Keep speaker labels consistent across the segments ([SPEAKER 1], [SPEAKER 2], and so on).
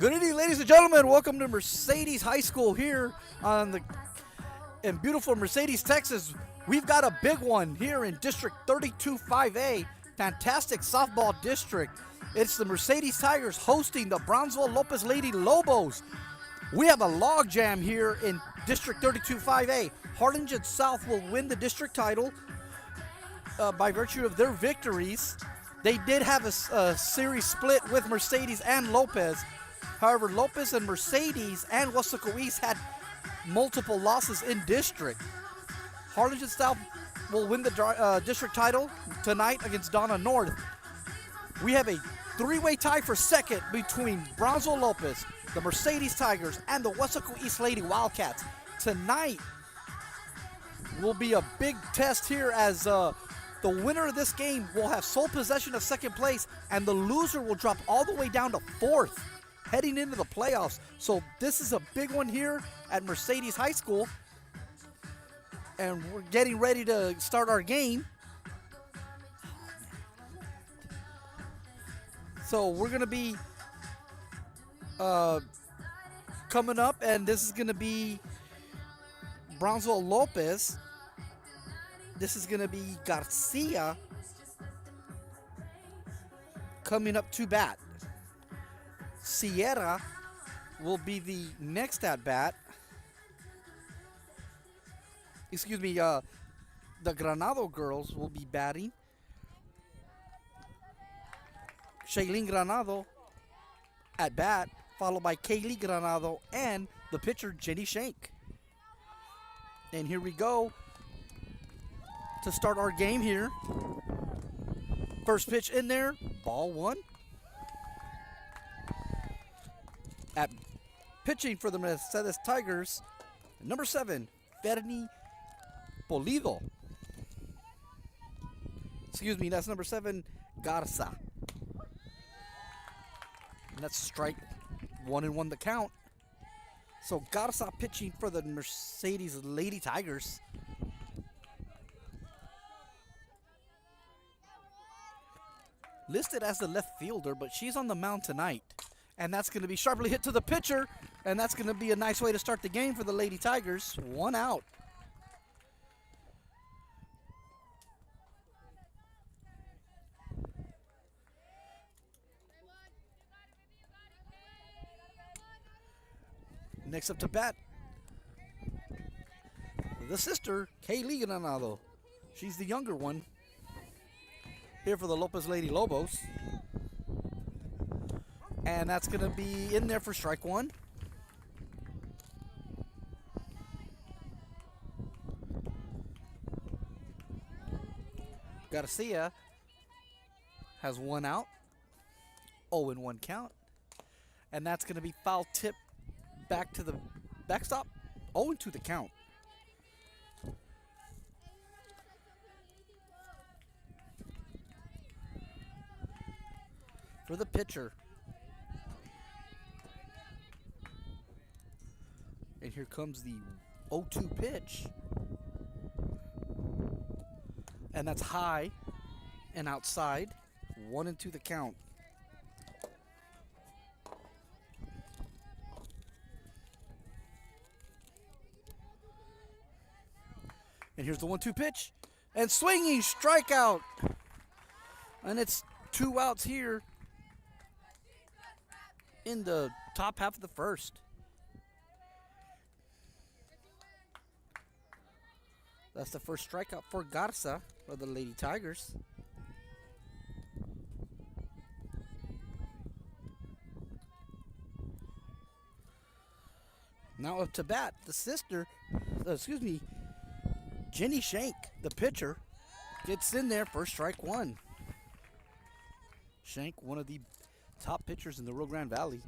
[SPEAKER 1] Good evening, ladies and gentlemen. Welcome to Mercedes High School here in beautiful Mercedes, Texas. We've got a big one here in District 32-5A, fantastic softball district. It's the Mercedes Tigers hosting the Brownsville Lopez Lady Lobos. We have a log jam here in District 32-5A. Harlingen South will win the district title by virtue of their victories. They did have a series split with Mercedes and Lopez. However, Lopez and Mercedes and Wesco East had multiple losses in district. Harlingen South will win the district title tonight against Donna North. We have a three-way tie for second between Brownsville Lopez, the Mercedes Tigers, and the Wesco East Lady Wildcats. Tonight will be a big test here as the winner of this game will have sole possession of second place, and the loser will drop all the way down to fourth, heading into the playoffs. So this is a big one here at Mercedes High School, and we're getting ready to start our game. So we're going to be coming up, and this is going to be Brownsville Lopez. This is going to be Garcia coming up to bat. Sierra will be the next at bat. Excuse me, the Granado girls will be batting. Shailene Granado at bat, followed by Kaylee Granado and the pitcher Jenny Shank. And here we go to start our game here. First pitch in there, ball one. At pitching for the Mercedes Tigers, number 7, Fernie Polido. Excuse me, that's number 7, Garza. And that's strike 1-1 the count. So Garza pitching for the Mercedes Lady Tigers. Listed as the left fielder, but she's on the mound tonight. And that's going to be sharply hit to the pitcher. And that's going to be a nice way to start the game for the Lady Tigers. 1 out. Next up to bat, the sister, Kaylee Granado. She's the younger one here for the Lopez Lady Lobos. And that's going to be in there for strike 1. Garcia has 1 out. 0-1 count. And that's going to be foul tip back to the backstop. 0-2 the count. For the pitcher. And here comes the 0-2 pitch. And that's high and outside. 1-2 the count. And here's the 1-2 pitch. And swinging, strikeout. And it's 2 outs here in the top half of the first. That's the first strikeout for Garza for the Lady Tigers. Now up to bat, the sister, Jenny Shank, the pitcher, gets in there for strike 1. Shank, one of the top pitchers in the Rio Grande Valley.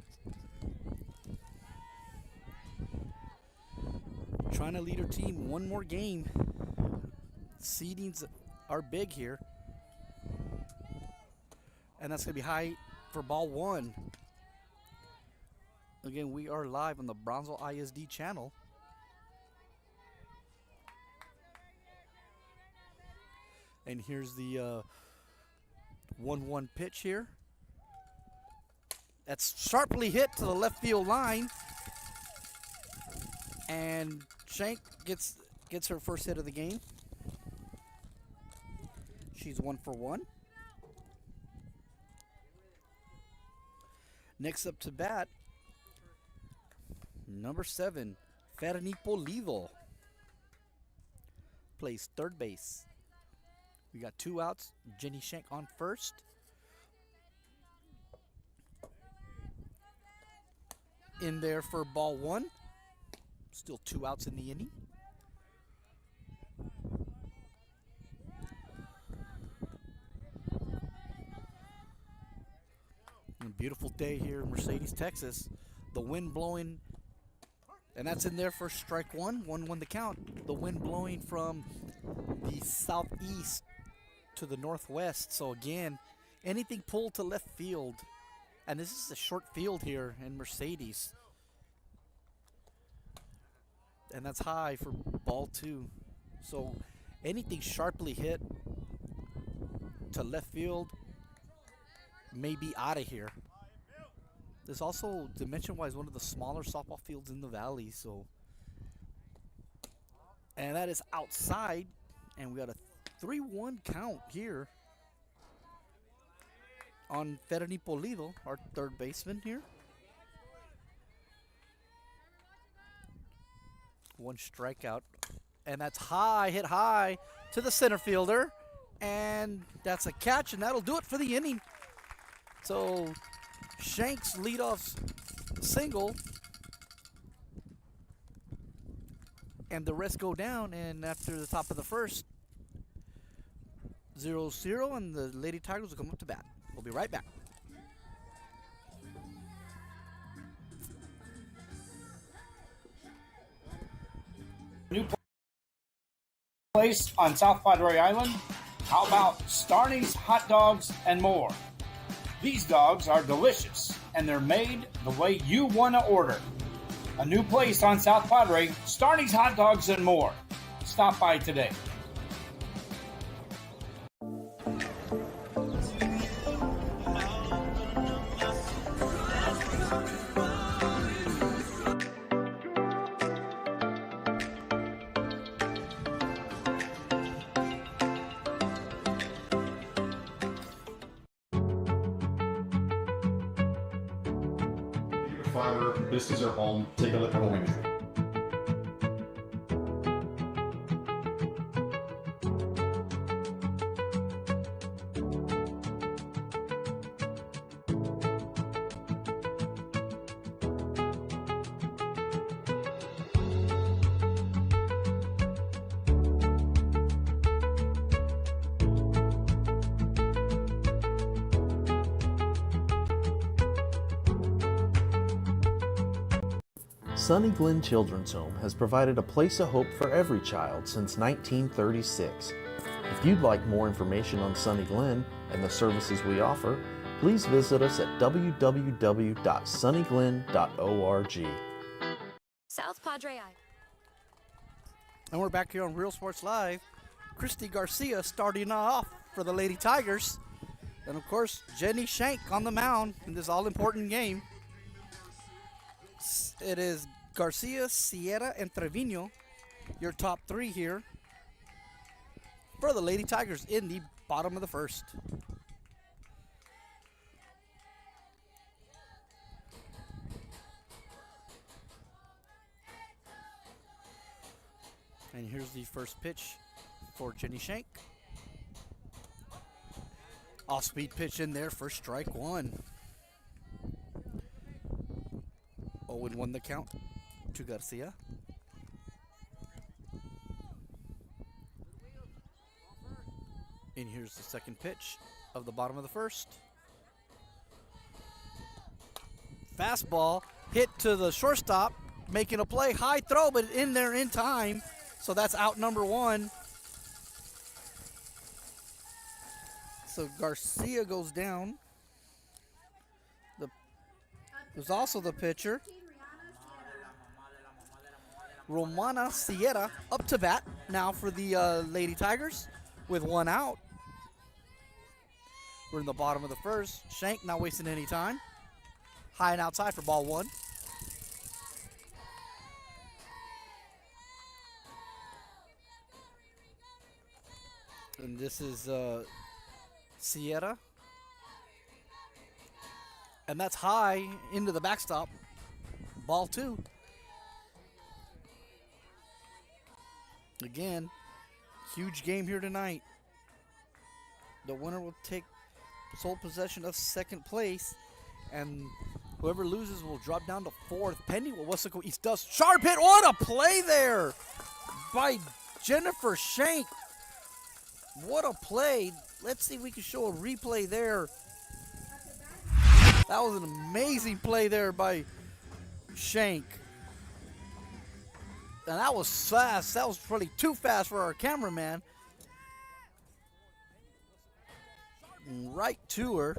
[SPEAKER 1] Trying to lead her team one more game. Seedings are big here. And that's going to be high for ball 1. Again, we are live on the Brownsville ISD channel. And here's the 1-1 pitch here. That's sharply hit to the left field line. And Shank gets her first hit of the game. She's 1 for 1. Next up to bat, number 7, Fernie Polido. Plays third base. We got 2 outs. Jenny Shank on first. In there for ball 1. Still 2 outs in the inning. A beautiful day here in Mercedes, Texas. The wind blowing, and that's in there for strike 1. 1-1 the count. The wind blowing from the southeast to the northwest. So again, anything pulled to left field. And this is a short field here in Mercedes. And that's high for ball 2. So anything sharply hit to left field may be out of here. There's also, dimension-wise, one of the smaller softball fields in the valley. So, and that is outside. And we got a 3-1 count here on Fernie Polido, our third baseman here. 1 strikeout, and that's high, hit high to the center fielder, and that's a catch, and that'll do it for the inning. So Shank's leadoff single, and the rest go down, and after the top of the first, 0-0, and the Lady Tigers will come up to bat. We'll be right back.
[SPEAKER 2] New place on South Padre Island? How about Starny's Hot Dogs and more? These dogs are delicious, and they're made the way you want to order. A new place on South Padre, Starny's Hot Dogs and more. Stop by today.
[SPEAKER 3] Fiber, business or home, take a look at home.
[SPEAKER 4] Sunny Glen Children's Home has provided a place of hope for every child since 1936. If you'd like more information on Sunny Glen and the services we offer, please visit us at www.sunnyglen.org.
[SPEAKER 5] South Padre Island.
[SPEAKER 1] And we're back here on Real Sports Live. Christy Garcia starting off for the Lady Tigers. And of course, Jenny Shank on the mound in this all-important game. It is Garcia, Sierra, and Trevino, your top 3 here for the Lady Tigers in the bottom of the first. And here's the first pitch for Jenny Shank. Off-speed pitch in there for strike 1. 0-1 the count to Garcia. And here's the second pitch of the bottom of the first. Fastball hit to the shortstop, making a play. High throw, but in there in time. So that's out number 1. So Garcia goes down. There's also the pitcher, Romana Sierra, up to bat now for the Lady Tigers with 1 out. We're in the bottom of the first. Shank not wasting any time. High and outside for ball one. And this is Sierra. And that's high into the backstop. Ball two. Again, huge game here tonight. The winner will take sole possession of second place, and whoever loses will drop down to fourth. Pending what Wesco East does. Sharp hit. What a play there by Jennifer Shank. What a play. Let's see if we can show a replay there. That was an amazing play there by Shank. And that was fast. That was probably too fast for our cameraman. Right to her.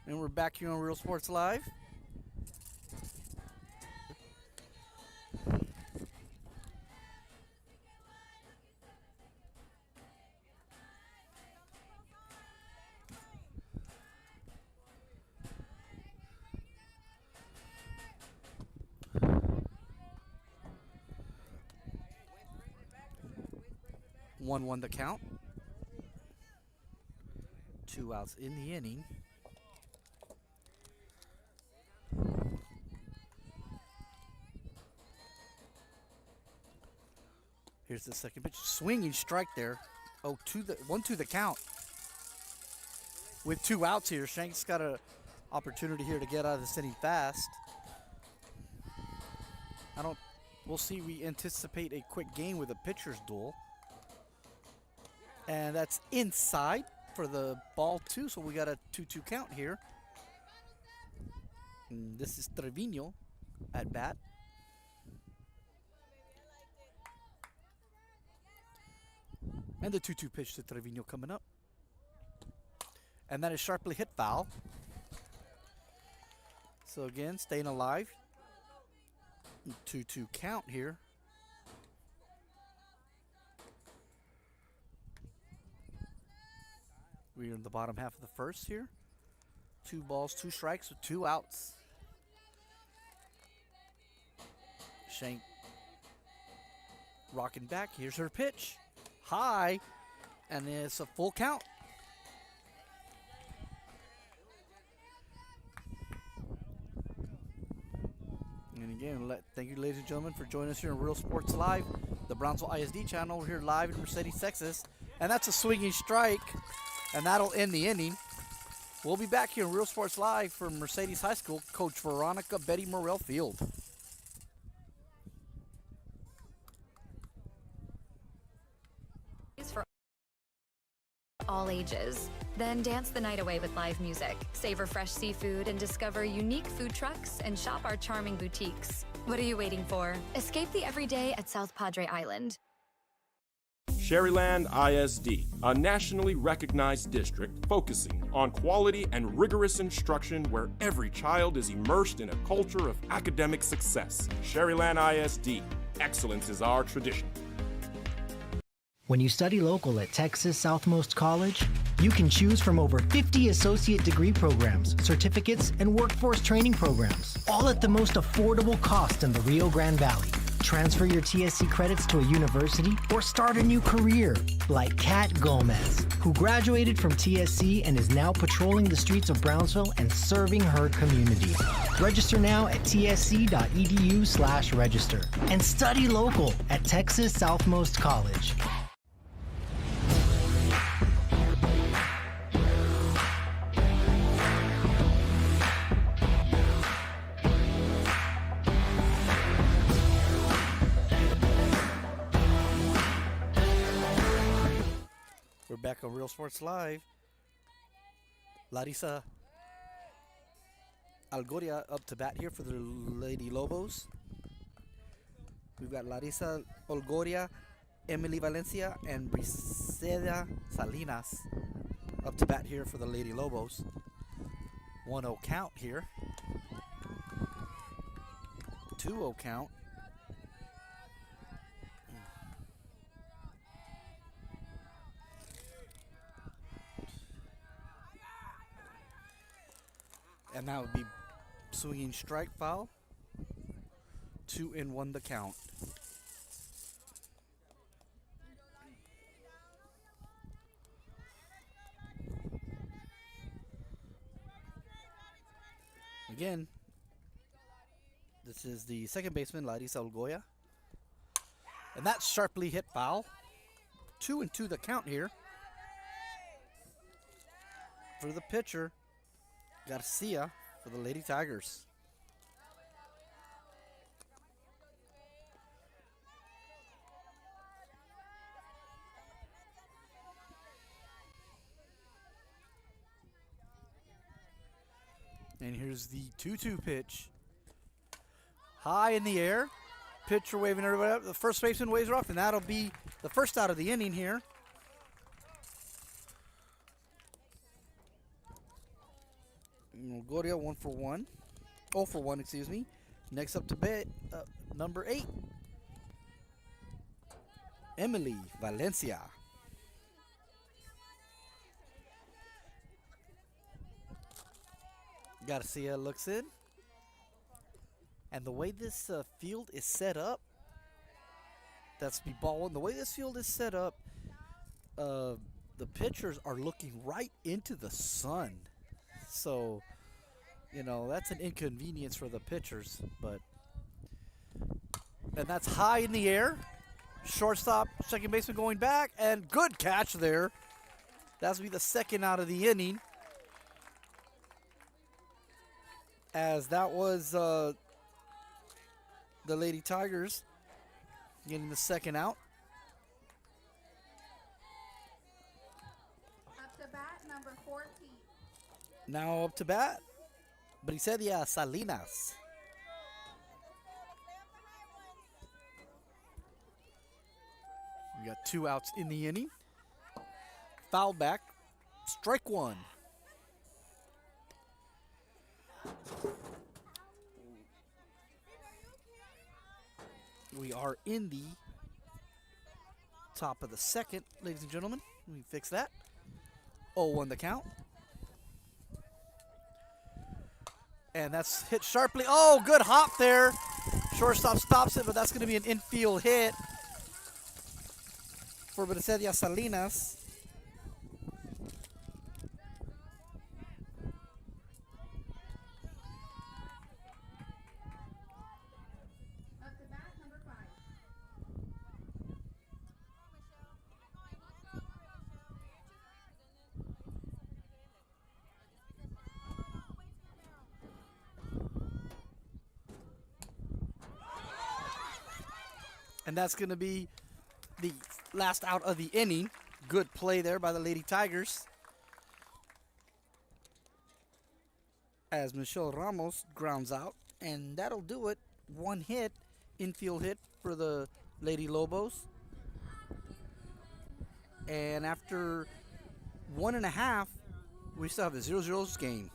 [SPEAKER 1] And we're back here on Real Sports Live. One the count. 2 outs in the inning. Here's the second pitch. Swinging strike there. Oh, 1-2 the count. With 2 outs here, Shank's got an opportunity here to get out of this inning fast. We'll see. We anticipate a quick game with a pitcher's duel. And that's inside for the ball two, so we got a 2-2 count here. And this is Trevino at bat. And the 2-2 pitch to Trevino coming up. And that is sharply hit foul. So again, staying alive. 2-2 count here. We're in the bottom half of the first here. 2 balls, 2 strikes with 2 outs. Shank rocking back. Here's her pitch. High. And it's a full count. And again, thank you, ladies and gentlemen, for joining us here in Real Sports Live, the Brownsville ISD channel. We're here live in Mercedes, Texas. And that's a swinging strike. And that'll end the inning. We'll be back here in Real Sports Live from Mercedes High School. Coach Veronica Betty Morrell Field.
[SPEAKER 5] For all ages. Then dance the night away with live music. Savor fresh seafood and discover unique food trucks and shop our charming boutiques. What are you waiting for? Escape the everyday at South Padre Island.
[SPEAKER 6] Sherryland ISD, a nationally recognized district focusing on quality and rigorous instruction where every child is immersed in a culture of academic success. Sherryland ISD, excellence is our tradition.
[SPEAKER 7] When you study local at Texas Southmost College, you can choose from over 50 associate degree programs, certificates, and workforce training programs, all at the most affordable cost in the Rio Grande Valley. Transfer your TSC credits to a university or start a new career, like Kat Gomez, who graduated from TSC and is now patrolling the streets of Brownsville and serving her community. Register now at tsc.edu/register and study local at Texas Southmost College.
[SPEAKER 1] We're back on Real Sports Live. Larissa Algoria up to bat here for the Lady Lobos. We've got Larissa Algoria, Emily Valencia, and Briseda Salinas up to bat here for the Lady Lobos. 1-0 count here. 2-0 count. And that would be Swinging strike foul. 2-1 the count. Again, this is the second baseman, Larissa Ulgoya. And that's sharply hit foul. 2-2 the count here. For the pitcher, Garcia for the Lady Tigers. And here's the 2-2 pitch. High in the air. Pitcher waving everybody up. The first baseman waves her off, and that'll be the first out of the inning here. Goria 1 for 1. 0 for 1, excuse me. Next up to bat, number 8. Emily Valencia. Garcia looks in. And the way this field is set up, that's be ball one. The way this field is set up, the pitchers are looking right into the sun. So, you know, that's an inconvenience for the pitchers. And that's high in the air. Shortstop, second baseman going back, and good catch there. That'll be the second out of the inning. As that was the Lady Tigers getting the second out.
[SPEAKER 8] Up to bat, number 14.
[SPEAKER 1] Now up to bat, Briselia Salinas. We got 2 outs in the inning. Foul back, strike 1. We are in the top of the second, ladies and gentlemen. Let me fix that. 0-1 the count. And that's hit sharply. Oh, good hop there. Shortstop stops it, but that's going to be an infield hit for Briselia Salinas.
[SPEAKER 8] Up to bat, number 5.
[SPEAKER 1] And that's going to be the last out of the inning. Good play there by the Lady Tigers. As Michelle Ramos grounds out. And that'll do it. 1 hit, infield hit for the Lady Lobos. And after 1.5, we still have the 0-0 game.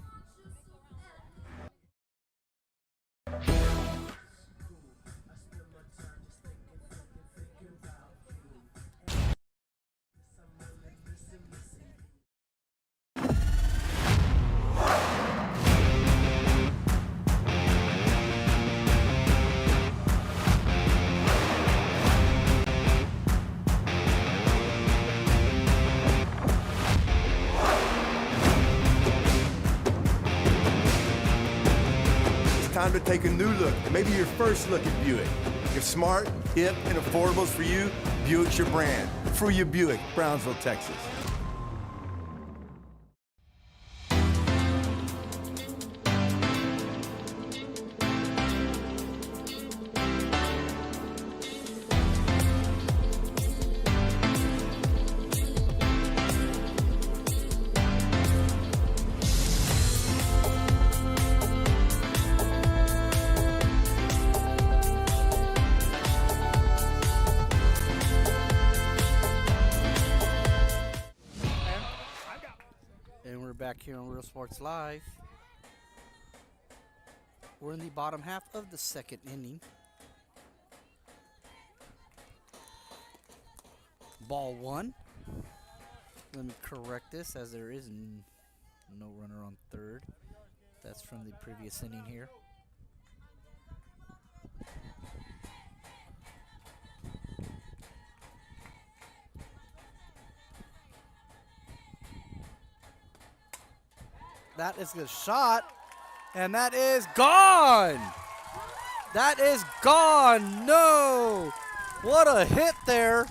[SPEAKER 9] Time to take a new look, maybe your first look at Buick. If smart, hip, and affordable is for you, Buick's your brand. Fruya Buick, Brownsville, Texas. Back here on Real Sports Live. We're in the bottom half of the second inning. Ball 1. Let me correct this as there is no runner on third.
[SPEAKER 1] That's from the previous inning here. That is a shot, and that is gone. That is gone. No. What a hit there.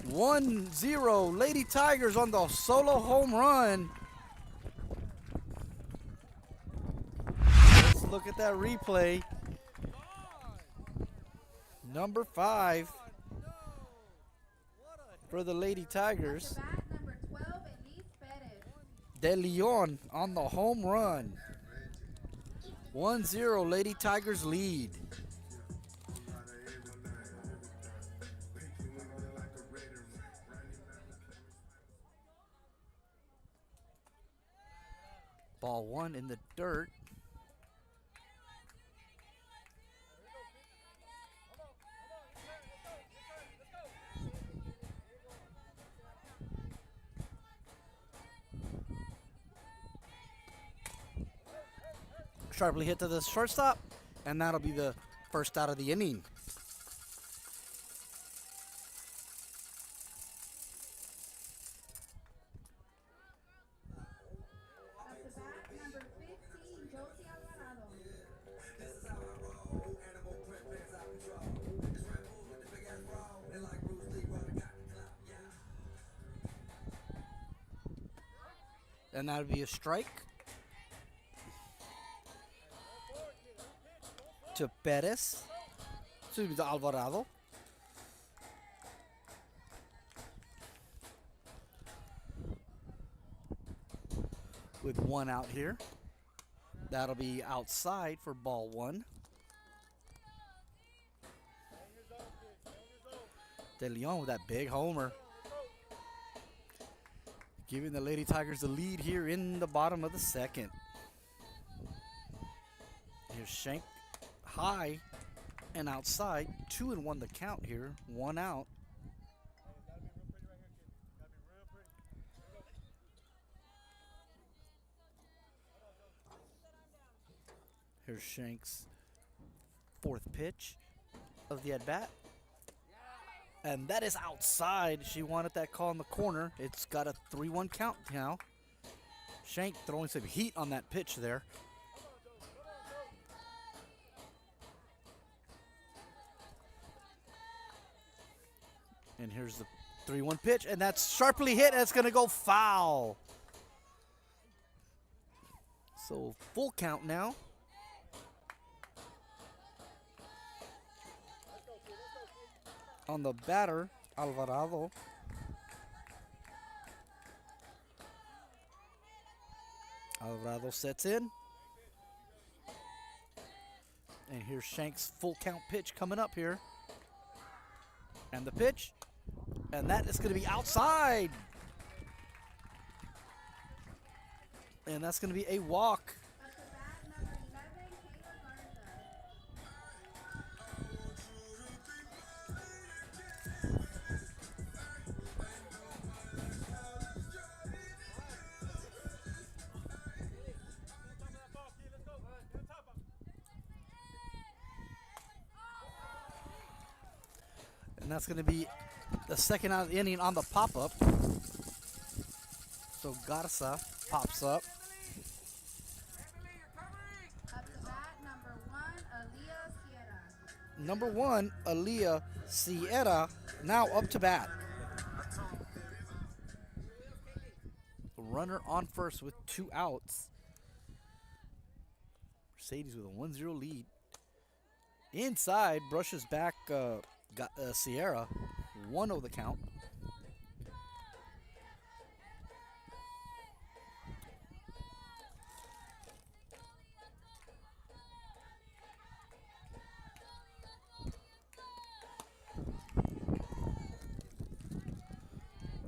[SPEAKER 1] 1-0 Lady Tigers on the solo home run. Let's look at that replay. Number 5 for the Lady Tigers.
[SPEAKER 8] Number 12, Elise Perez.
[SPEAKER 1] De Leon on the home run. 1-0 Lady Tigers lead. Ball 1 in the dirt. Sharply hit to the shortstop, and that'll be the first out of the inning.
[SPEAKER 8] At the bat, number 15, Josie Alvarado.
[SPEAKER 1] And that would be a strike to Perez, to Alvarado. With 1 out here. That'll be outside for ball 1. De Leon with that big homer. Giving the Lady Tigers the lead here in the bottom of the second. Here's Shank high and outside. 2-1 the count here. 1 out. Here's Shank's 4th pitch of the at-bat. And that is outside. She wanted that call in the corner. It's got a 3-1 count now. Shank throwing some heat on that pitch there. And here's the 3-1 pitch, and that's sharply hit, and it's going to go foul. So full count now. On the batter, Alvarado. Alvarado sets in. And here's Shank's full count pitch coming up here. And the pitch. And that is going to be outside. And that's going to be a walk.
[SPEAKER 8] At the bat, number 11, Kayla
[SPEAKER 1] And that's going to be the second out of the inning on the pop-up. So Garza pops up.
[SPEAKER 8] At the bat, number 1, Aaliyah Sierra.
[SPEAKER 1] Number 1, Aaliyah Sierra, now up to bat. Runner on first with 2 outs. Mercedes with a 1-0 lead. Inside, brushes back Sierra. 1-0 the count.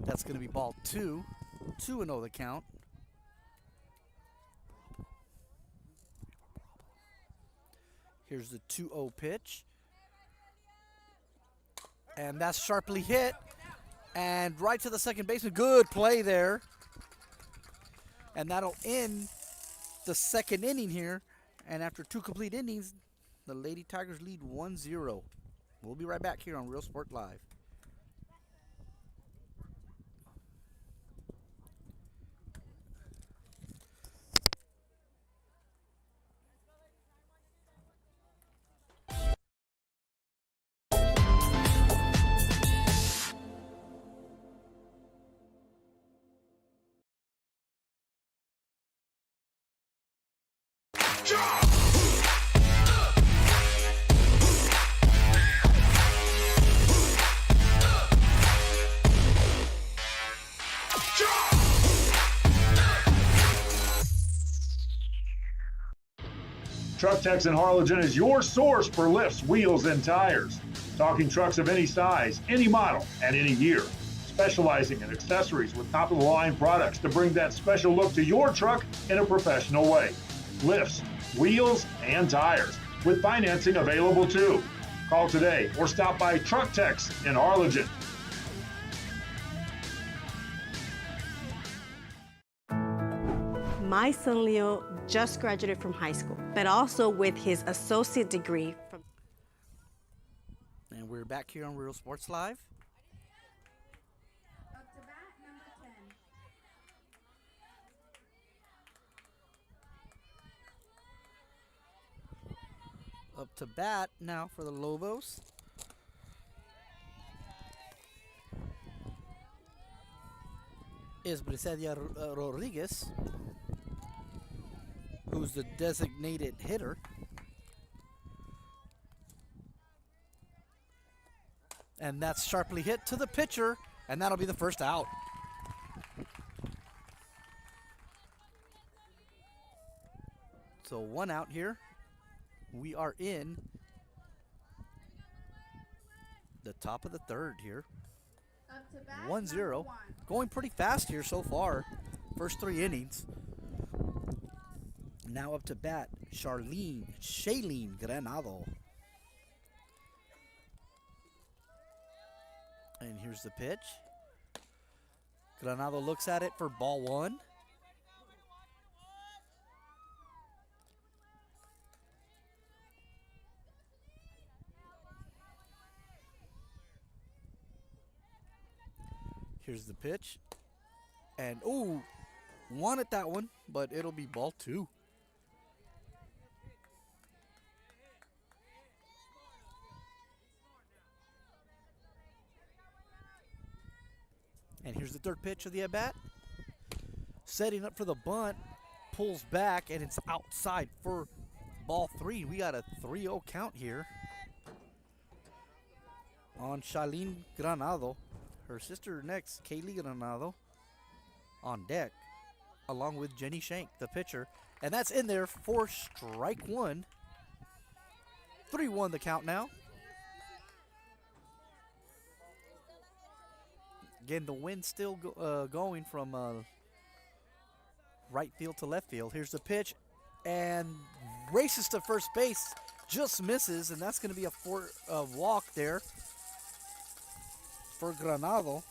[SPEAKER 1] That's going to be ball 2. 2-0 the count. Here's the 2-0 pitch. And that's sharply hit. And right to the second baseman. Good play there. And that'll end the second inning here. And after 2 complete innings, the Lady Tigers lead 1-0. We'll be right back here on Real Sport Live.
[SPEAKER 10] Truck Techs in Harlingen is your source for lifts, wheels, and tires. Talking trucks of any size, any model, and any year. Specializing in accessories with top-of-the-line products to bring that special look to your truck in a professional way. Lifts, wheels, and tires, with financing available too. Call today or stop by Truck Techs in Harlingen.
[SPEAKER 11] My son Leo just graduated from high school, but also with his associate degree from...
[SPEAKER 1] And we're back here on Real Sports Live.
[SPEAKER 8] Up to bat, number 10.
[SPEAKER 1] Up to bat now for the Lobos. Is Briselia Rodriguez, who's the designated hitter. And that's sharply hit to the pitcher, and that'll be the first out. So 1 out here. We are in the top of the third here.
[SPEAKER 8] Up to bat,
[SPEAKER 1] 1-0. Going pretty fast here so far. First 3 innings. Now up to bat, Shailene Granado. And here's the pitch. Granado looks at it for ball 1. Here's the pitch. And, ooh, wanted that one, but it'll be ball 2. And here's the third pitch of the at-bat. Setting up for the bunt. Pulls back, and it's outside for ball 3. We got a 3-0 count here on Shailene Granado. Her sister next, Kaylee Granado, on deck, along with Jenny Shank, the pitcher. And that's in there for strike 1. 3-1 the count now. Again, the wind still going from right field to left field. Here's the pitch, and races to first base, just misses, and that's going to be a walk there for Granado.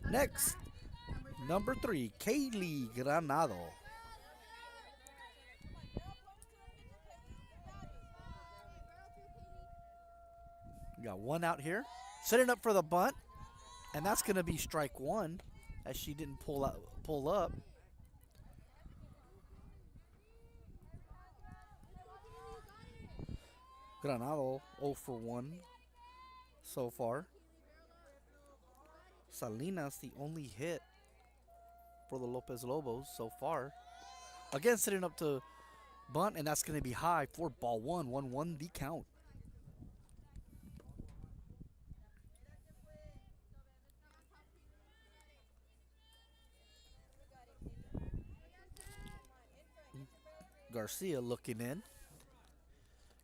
[SPEAKER 1] Next, number 3, Kaylee Granado. We got 1 out here. Setting up for the bunt, and that's going to be strike 1, as she didn't pull up. Granado 0 for 1 so far. Salinas the only hit for the Lopez Lobos so far. Again, setting up to bunt, and that's going to be high for ball 1. 1-1 the count. Garcia looking in.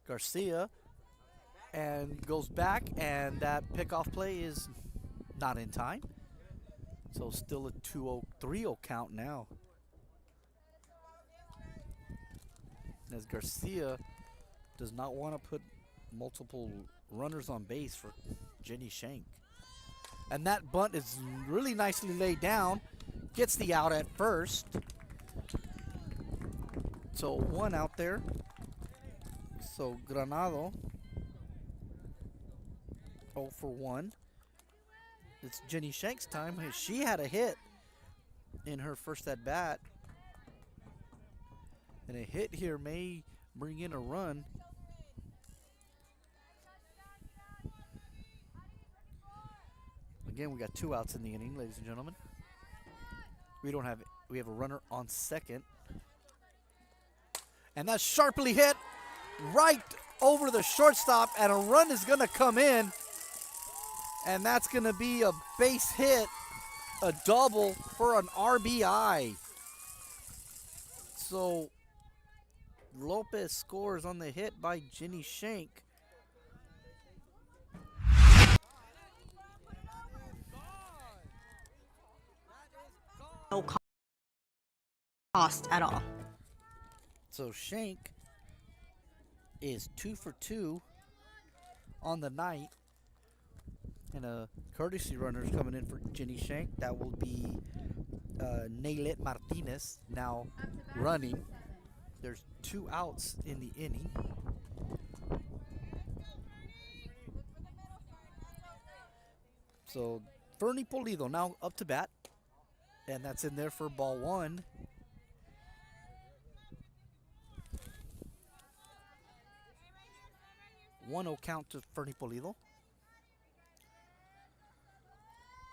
[SPEAKER 1] Garcia and goes back, and that pickoff play is not in time. So still a 2-0, 3-0 count now. As Garcia does not want to put multiple runners on base for Jenny Shank. And that bunt is really nicely laid down gets the out at first. So 1 out there. So Granado 0 for 1. It's Jenny Shank's time. She had a hit in her first at bat. And a hit here may bring in a run. Again, we got 2 outs in the inning, ladies and gentlemen. We have a runner on second. And that's sharply hit right over the shortstop, and a run is going to come in. And that's going to be a base hit, a double for an RBI. So Lopez scores on the hit by Jenny Shank.
[SPEAKER 11] No cost at all.
[SPEAKER 1] So Shank is 2 for 2 on the night. And a courtesy runner is coming in for Jenny Shank. That will be Naylet Martinez now running. There's 2 outs in the inning. So Fernie Polido now up to bat. And that's in there for ball 1. One-0 count to Fernie Polido.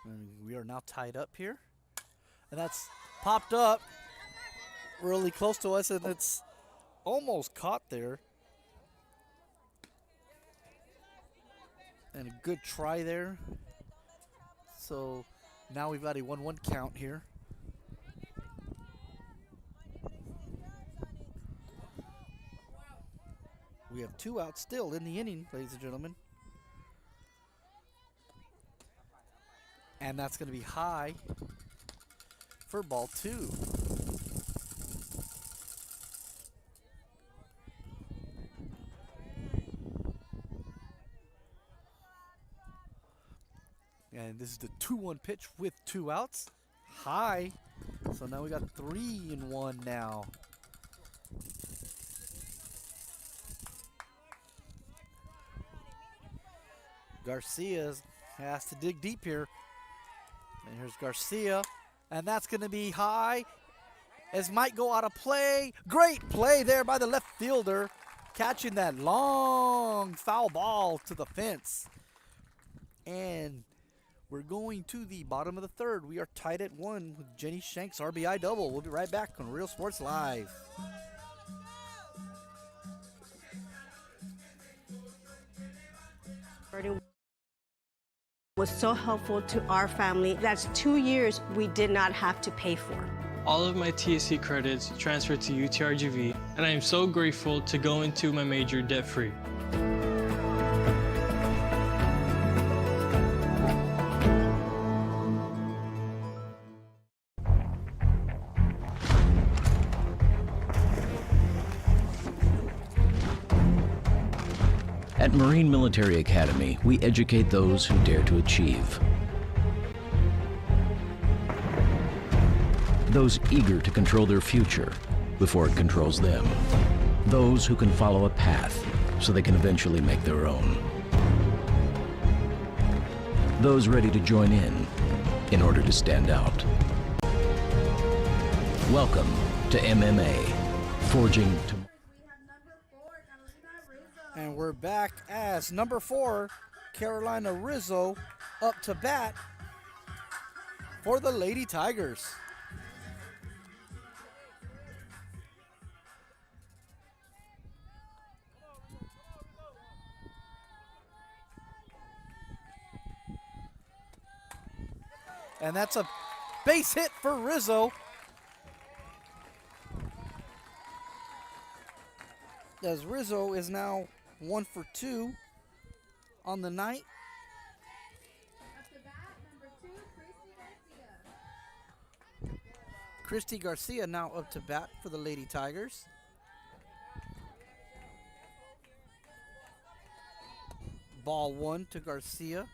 [SPEAKER 1] And we are now tied up here. And that's popped up really close to us, and it's almost caught there. And a good try there. So now we've got a 1-1 count here. We have 2 outs still in the inning, ladies and gentlemen. And that's going to be high for ball 2. And this is the 2-1 pitch with 2 outs. High. So now we got 3-1 now. Garcia has to dig deep here. And here's Garcia. And that's going to be high. As might go out of play. Great play there by the left fielder. Catching that long foul ball to the fence. And we're going to the bottom of the 3rd. We are tied at 1 with Jenny Shank's RBI double. We'll be right back on Real Sports Live.
[SPEAKER 11] Was so helpful to our family. That's 2 years we did not have to pay for.
[SPEAKER 12] All of my TSC credits transferred to UTRGV, and I am so grateful to go into my major debt-free.
[SPEAKER 13] At Marine Military Academy, we educate those who dare to achieve. Those eager to control their future before it controls them. Those who can follow a path so they can eventually make their own. Those ready to join in order to stand out. Welcome to MMA, Forging Tomorrow.
[SPEAKER 1] And we're back as number 4, Carolina Rizzo, up to bat for the Lady Tigers. And that's a base hit for Rizzo. As Rizzo is now 1 for 2 on the night.
[SPEAKER 8] Up to bat, number 2, Christy Garcia.
[SPEAKER 1] Christy Garcia now up to bat for the Lady Tigers. Ball 1 to Garcia.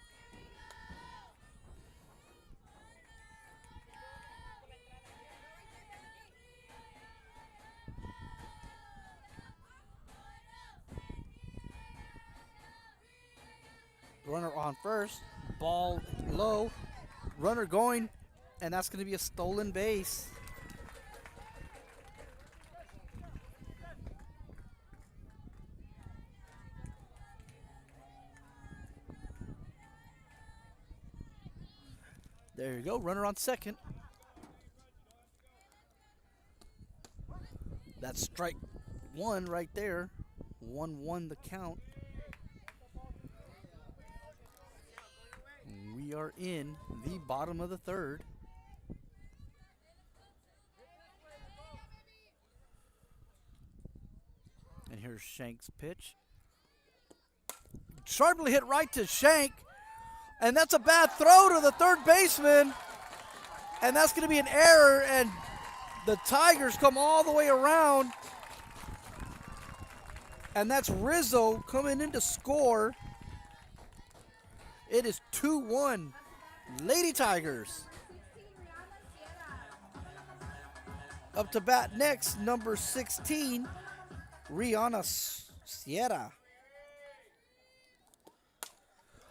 [SPEAKER 1] Runner on first. Ball low. Runner going, and that's going to be a stolen base. There you go, runner on second. That's strike one right there. 1-1 the count. We are in the bottom of the third. And here's Shank's pitch. Sharply hit right to Shank. And that's a bad throw to the third baseman. And that's going to be an error. And the Tigers come all the way around. And that's Rizzo coming in to score. It is 2-1. Lady Tigers. Up to bat next, number 16, Rihanna Sierra.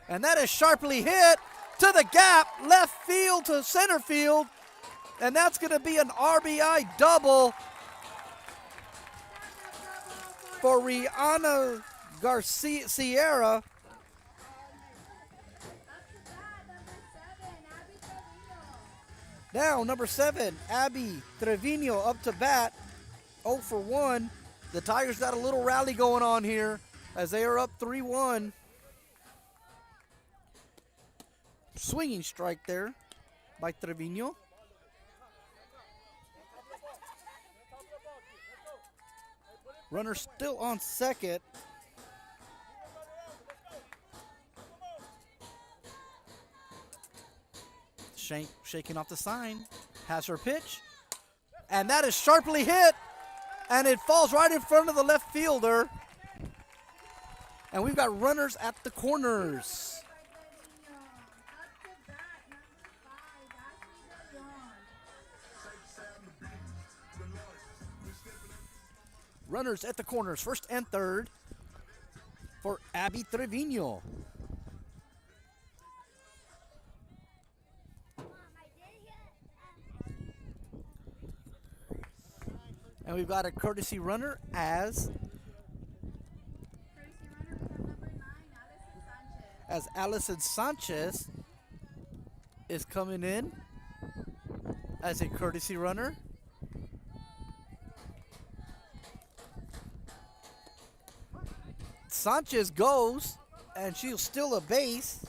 [SPEAKER 1] And that is sharply hit to the gap, left field to center field. And that's going to be an RBI double for Rihanna Garcia Sierra. Now, number 7, Abby Trevino up to bat, 0 for 1. The Tigers got a little rally going on here as they are up 3-1. Swinging strike there by Trevino. Runner still on second. Shank shaking off the sign. Has her pitch. And that is sharply hit. And it falls right in front of the left fielder. And we've got runners at the corners. Runners at the corners, first and third for Abby Trevino. And we've got a courtesy runner as Allison Sanchez is coming in as a courtesy runner. Sanchez goes, and she'll steal a base.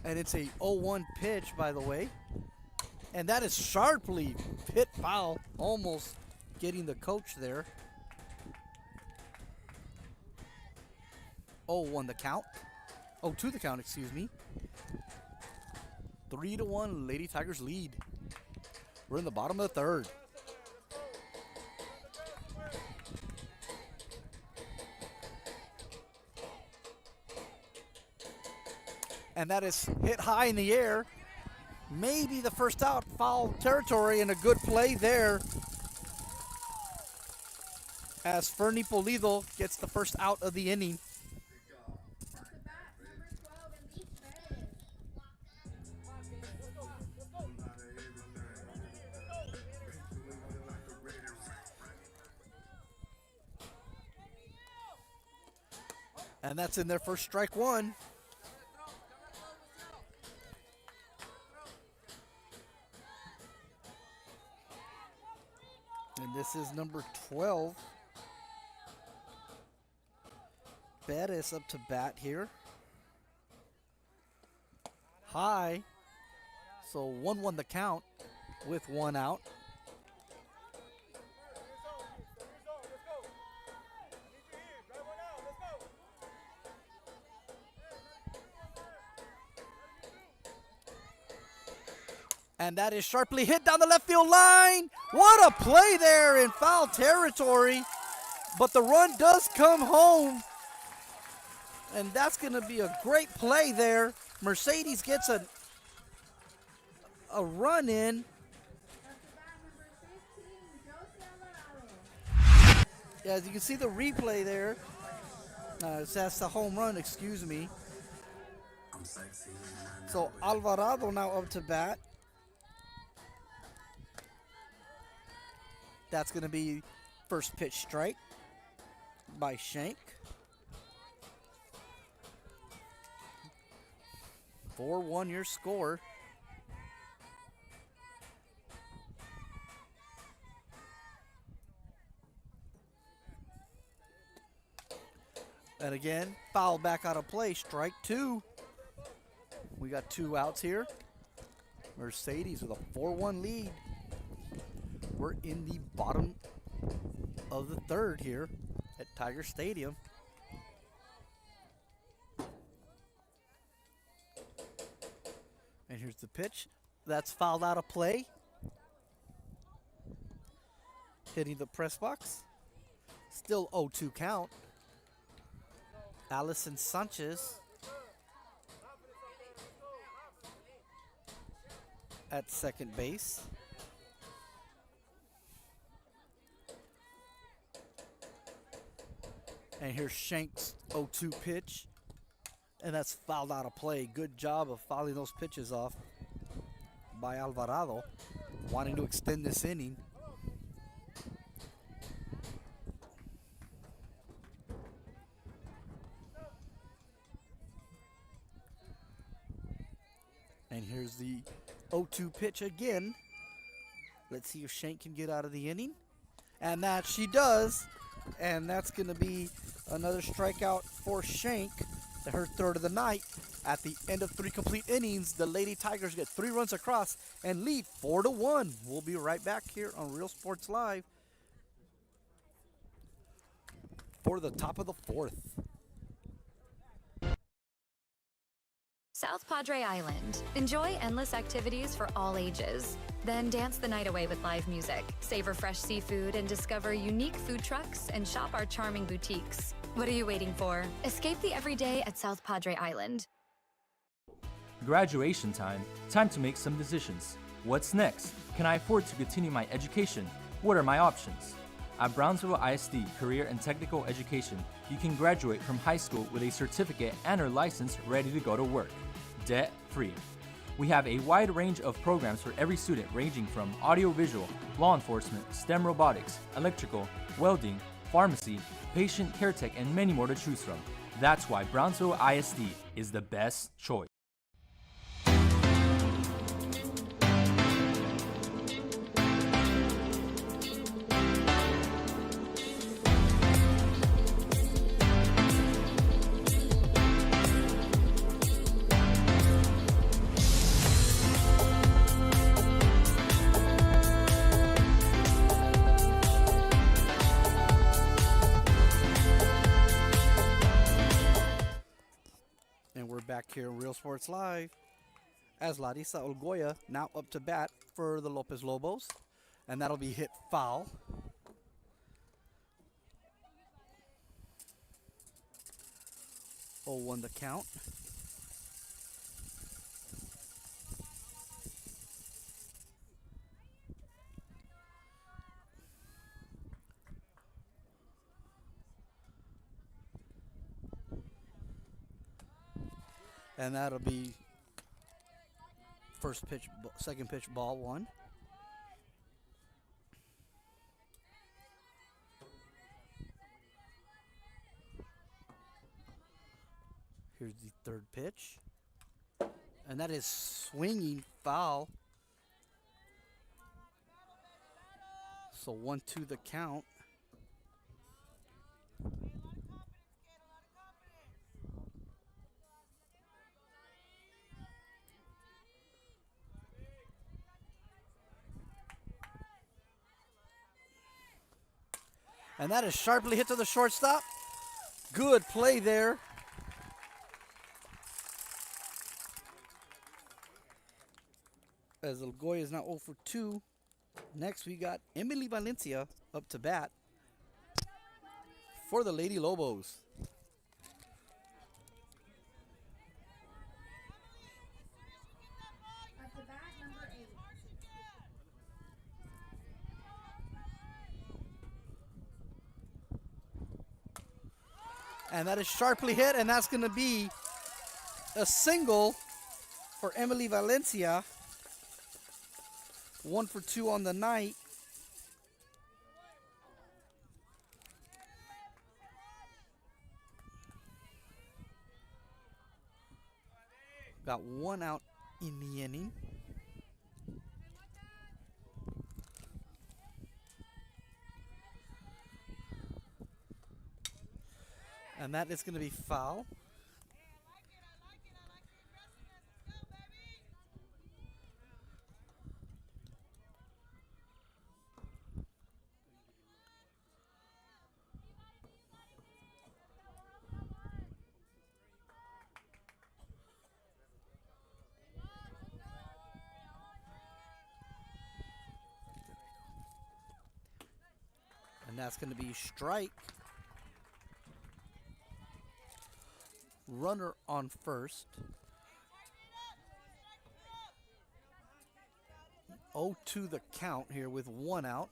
[SPEAKER 1] And it's a 0-1 pitch, by the way. And that is sharply hit foul, almost getting the coach there. 0-1 the count. 0-2 the count, excuse me. 3-1, Lady Tigers lead. We're in the bottom of the third. And that is hit high in the air. Maybe the first out, foul territory, and a good play there as Fernie Polido gets the first out of the inning. And that's in their first strike one. And this is number 12. Bettis up to bat here. High. So 1-1 the count with one out. And that is sharply hit down the left field line. What a play there in foul territory. But the run does come home. And that's going to be a great play there. Mercedes gets a run in. As you can see the replay there, that's the home run, excuse me. So Alvarado now up to bat. That's going to be first pitch strike by Shank. 4-1 your score. And again, foul back out of play, strike 2. We got 2 outs here. Mercedes with a 4-1 lead. We're in the bottom of the 3rd here at Tiger Stadium. And here's the pitch. That's fouled out of play. Hitting the press box. Still 0-2 count. Allison Sanchez at second base. And here's Shank's 0-2 pitch. And that's fouled out of play. Good job of fouling those pitches off by Alvarado, wanting to extend this inning. And here's the 0-2 pitch again. Let's see if Shank can get out of the inning. And that she does. And that's going to be another strikeout for Shank, her 3rd of the night. At the end of 3 complete innings, the Lady Tigers get 3 runs across and lead 4-1. We'll be right back here on Real Sports Live for the top of the 4th.
[SPEAKER 5] South Padre Island. Enjoy endless activities for all ages. Then dance the night away with live music. Savor fresh seafood and discover unique food trucks and shop our charming boutiques. What are you waiting for? Escape the everyday at South Padre Island.
[SPEAKER 14] Graduation time. Time to make some decisions. What's next? Can I afford to continue my education? What are my options? At Brownsville ISD Career and Technical Education, you can graduate from high school with a certificate and or license ready to go to work, debt-free. We have a wide range of programs for every student ranging from audiovisual, law enforcement, STEM robotics, electrical, welding, pharmacy, patient care tech, and many more to choose from. That's why Brownsville ISD is the best choice.
[SPEAKER 1] Back here in Real Sports Live as Larissa Olgoya now up to bat for the Lopez Lobos, and that'll be hit foul. Oh, 1 the count. And that'll be first pitch, second pitch, ball 1. Here's the 3rd pitch. And that is swinging foul. So 1-2 the count. And that is sharply hit to the shortstop. Good play there. As Olgoya is now 0 for 2. Next we got Emily Valencia up to bat for the Lady Lobos.
[SPEAKER 8] At the bat, number 8.
[SPEAKER 1] And that is sharply hit, and that's going to be a single for Emily Valencia. 1 for 2 on the night. Got 1 out in the inning. And that is going to be foul. And that's going to be strike. Runner on first. 0-2 the count here with 1 out.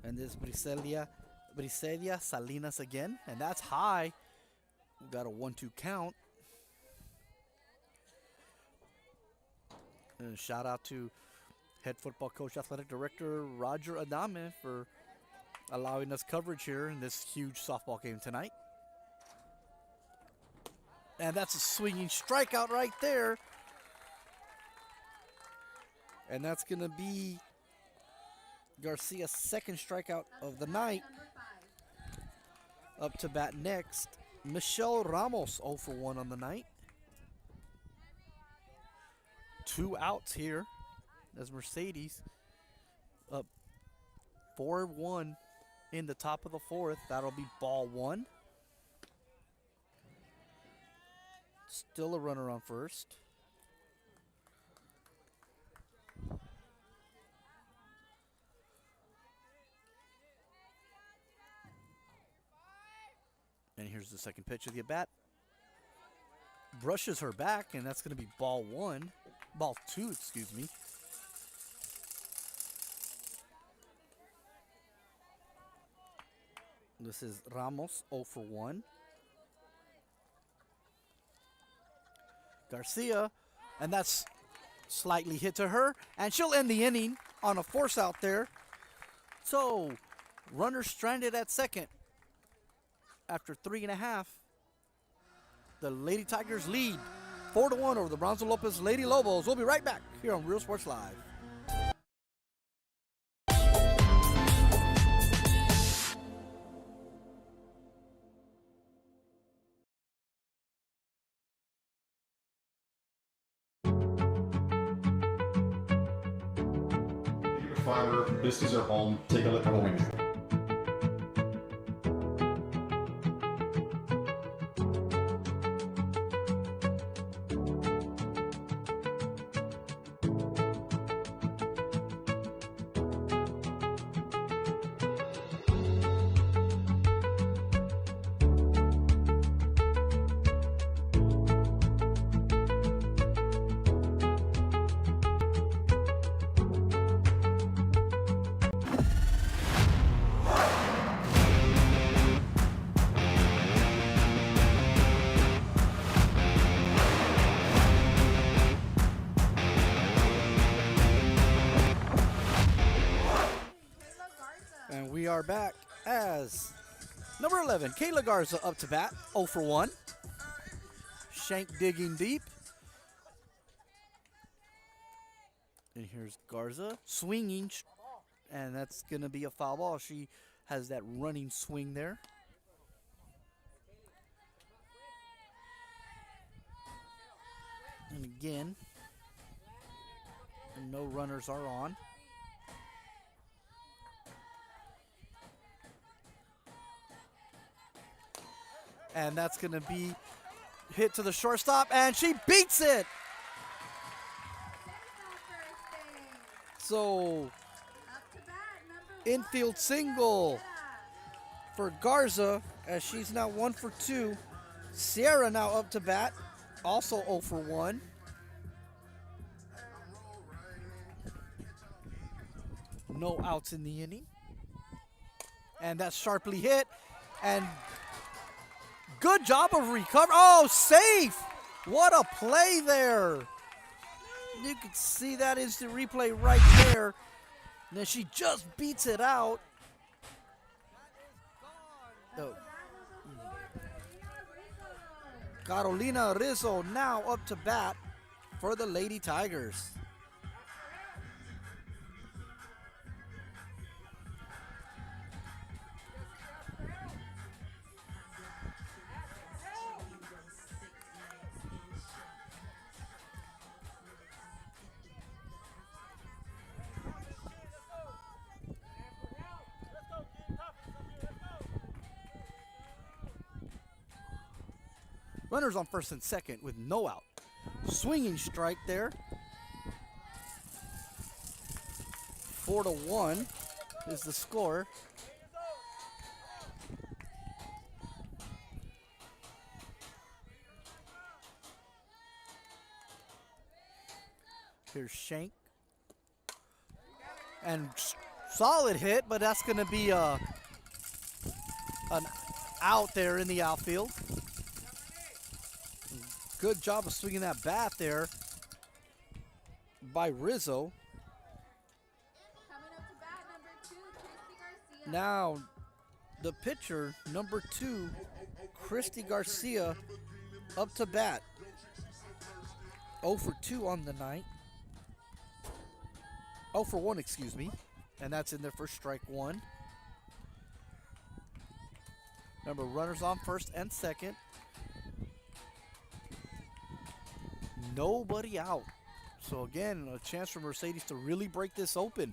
[SPEAKER 1] And this Briselia Salinas again. And that's high. We got a 1-2 count. And a shout out to head football coach, athletic director Roger Adame for allowing us coverage here in this huge softball game tonight. And that's a swinging strikeout right there. And that's going to be Garcia's second strikeout of the night. Up to bat next, Michelle Ramos, 0 for 1 on the night. 2 outs here as Mercedes up 4-1 in the top of the 4th. That'll be ball 1. Still a runner on first. And here's the second pitch of the at-bat. Brushes her back, and that's going to be ball 2, excuse me. This is Ramos, 0 for 1. Garcia, and that's slightly hit to her, and she'll end the inning on a force out there. So, runner stranded at second after 3.5. The Lady Tigers lead 4-1 over the Brownsville Lopez Lady Lobos. We'll be right back here on Real Sports Live.
[SPEAKER 3] Fiber, this is our home. Take a look at what we do.
[SPEAKER 1] We are back as number 11, Kayla Garza up to bat, 0 for 1. Shank digging deep. And here's Garza swinging, and that's going to be a foul ball. She has that running swing there. And again, no runners are on. And that's going to be hit to the shortstop, and she beats it. So, infield single for Garza, as she's now 1 for 2. Sierra now up to bat, also 0 for 1. No outs in the inning. And that's sharply hit. And good job of recovery. Oh, safe. What a play there. You can see that instant replay right there. And then she just beats it out. Oh. Carolina Rizzo now up to bat for the Lady Tigers. Runners on first and second with no out. Swinging strike there. 4-1 is the score. Here's Shank. And solid hit, but that's going to be an out there in the outfield. Good job of swinging that bat there by Rizzo. Now, the pitcher, number 2, Christy Garcia, up to bat. 0 for 2 on the night. 0 for 1, excuse me. And that's in there for strike 1. Remember, runners on first and second. Nobody out. So again, a chance for Mercedes to really break this open.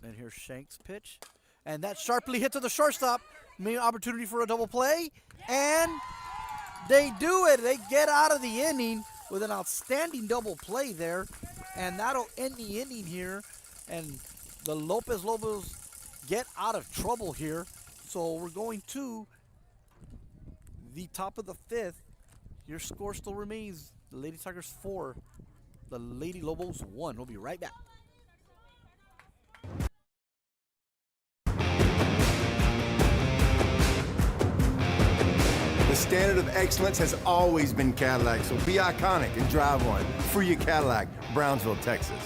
[SPEAKER 1] And here's Shank's pitch. And that sharply hit to the shortstop. Main opportunity for a double play. And they do it. They get out of the inning with an outstanding double play there. And that'll end the inning here. And the Lopez Lobos get out of trouble here. So we're going to the top of the 5th. Your score still remains the Lady Tigers 4, the Lady Lobos 1. We'll be right back.
[SPEAKER 9] The standard of excellence has always been Cadillac, so be iconic and drive one. Free your Cadillac, Brownsville, Texas.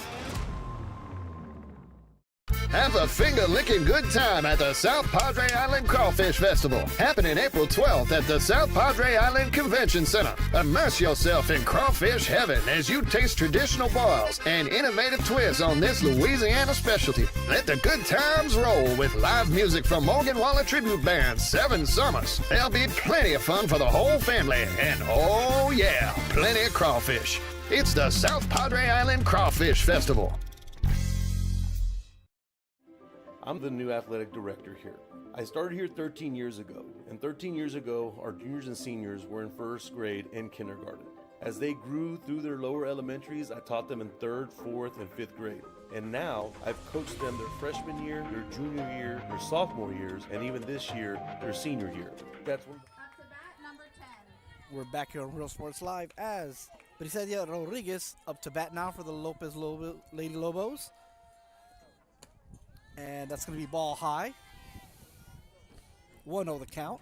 [SPEAKER 15] Have a finger-licking good time at the South Padre Island Crawfish Festival, happening April 12th at the South Padre Island Convention Center. Immerse yourself in crawfish heaven as you taste traditional boils and innovative twists on this Louisiana specialty. Let the good times roll with live music from Morgan Wallen Tribute Band, 7 Summers. There'll be plenty of fun for the whole family, and oh yeah, plenty of crawfish. It's the South Padre Island Crawfish Festival.
[SPEAKER 16] I'm the new athletic director here. I started here 13 years ago, and 13 years ago, our juniors and seniors were in first grade and kindergarten. As they grew through their lower elementaries, I taught them in 3rd, 4th, and 5th grade. And now, I've coached them their freshman year, their junior year, their sophomore years, and even this year, their senior year. That's when...
[SPEAKER 8] Up to bat, number 10.
[SPEAKER 1] We're back here on Real Sports Live as Briselia Rodriguez up to bat now for the Lopez Lady Lobos. And that's going to be ball high. 1-0 the count.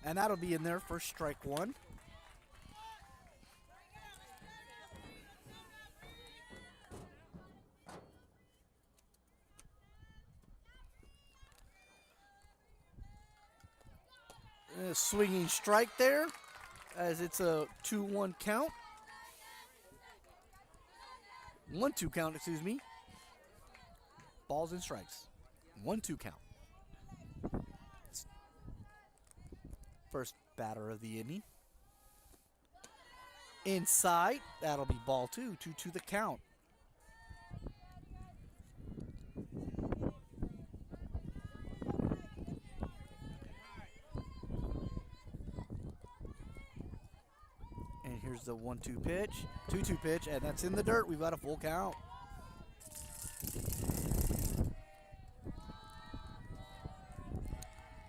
[SPEAKER 1] And that'll be in there for strike 1. A swinging strike there as it's a 2-1 count. 1-2 count, excuse me. Balls and strikes. 1-2 count. First batter of the inning. Inside, that'll be ball 2. 2-2 the count. Here's the 1-2 pitch, 2-2 pitch, and that's in the dirt. We've got a full count.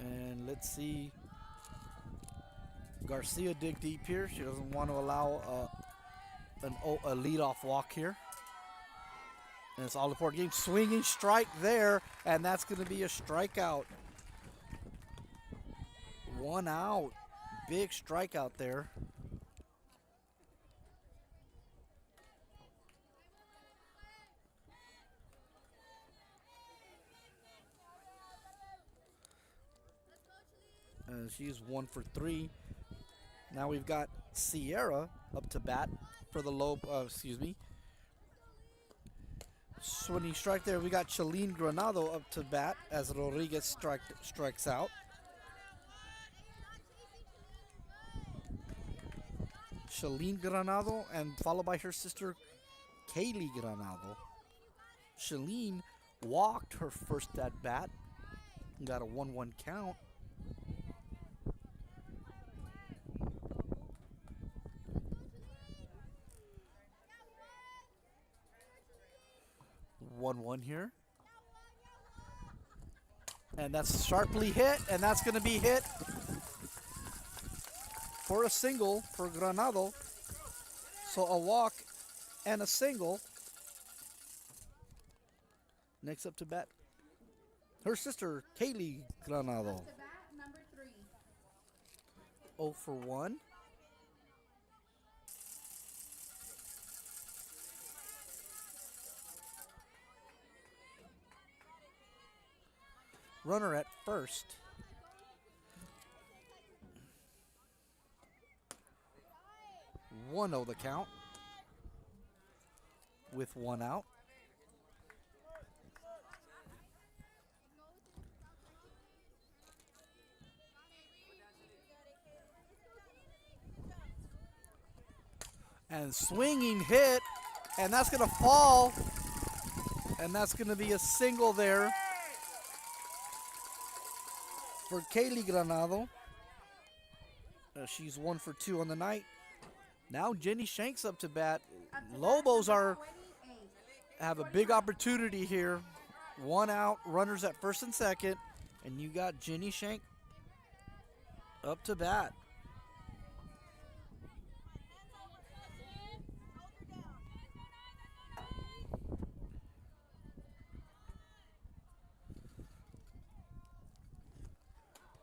[SPEAKER 1] And let's see. Garcia dig deep here. She doesn't want to allow a leadoff walk here. And it's all important game. Swinging strike there, and that's going to be a strikeout. 1 out. Big strikeout there. And she's 1 for 3. Now we've got Sierra up to bat for the swinging strike there. We got Chalene Granado up to bat as Rodriguez strikes out. Chalene Granado, and followed by her sister Kaylee Granado. Chalene walked her first at bat and got a 1-1 count. One here. And that's sharply hit, and that's going to be hit for a single for Granado. So a walk and a single. Next up to bat, her sister, Kaylee Granado. 0 for 1. Runner at first. One the count with 1 out. And swinging hit, and that's going to fall, and that's going to be a single there for Kaylee Granado. She's 1 for 2 on the night. Now Jenny Shanks up to bat. Lobos have a big opportunity here. 1 out, runners at first and second, and you got Jenny Shank up to bat.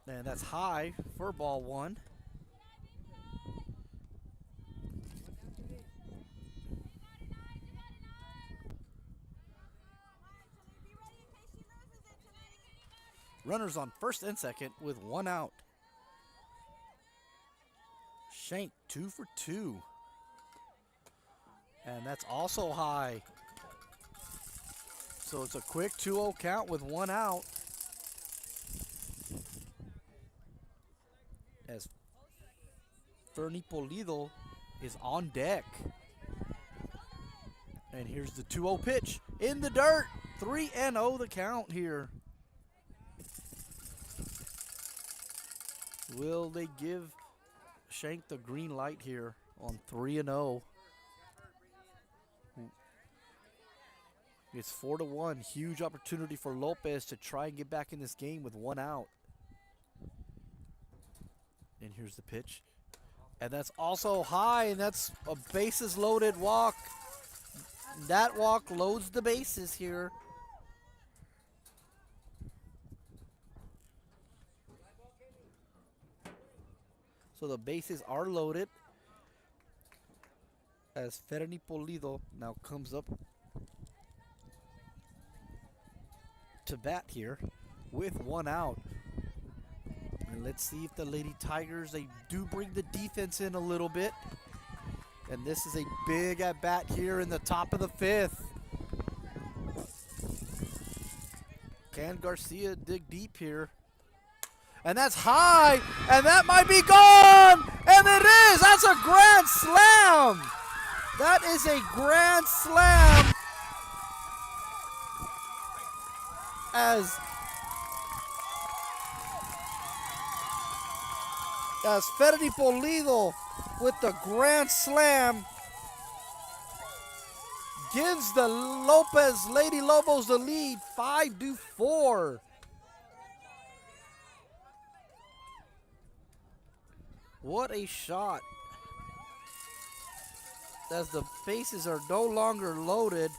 [SPEAKER 1] And that's high for ball 1. Runners on first and second with 1 out. Shank 2 for 2. And that's also high. So it's a quick 2-0 count with 1 out. As Fernie Polido is on deck. And here's the 2-0 pitch in the dirt. 3-0 the count here. Will they give Shank the green light here on 3-0? It's 4-1. Huge opportunity for Lopez to try and get back in this game with 1 out. And here's the pitch. And that's also high, and that's a bases loaded walk. That walk loads the bases here. So the bases are loaded as Fernie Polido now comes up to bat here with 1 out. And let's see if the Lady Tigers, they do bring the defense in a little bit. And this is a big at bat here in the top of the 5th. Can Garcia dig deep here? And that's high, and that might be gone, and it is. That's a grand slam. That is a grand slam as Fernie Polido with the grand slam gives the Lady Lobos the lead 5-4. What a shot. As the bases are no longer loaded.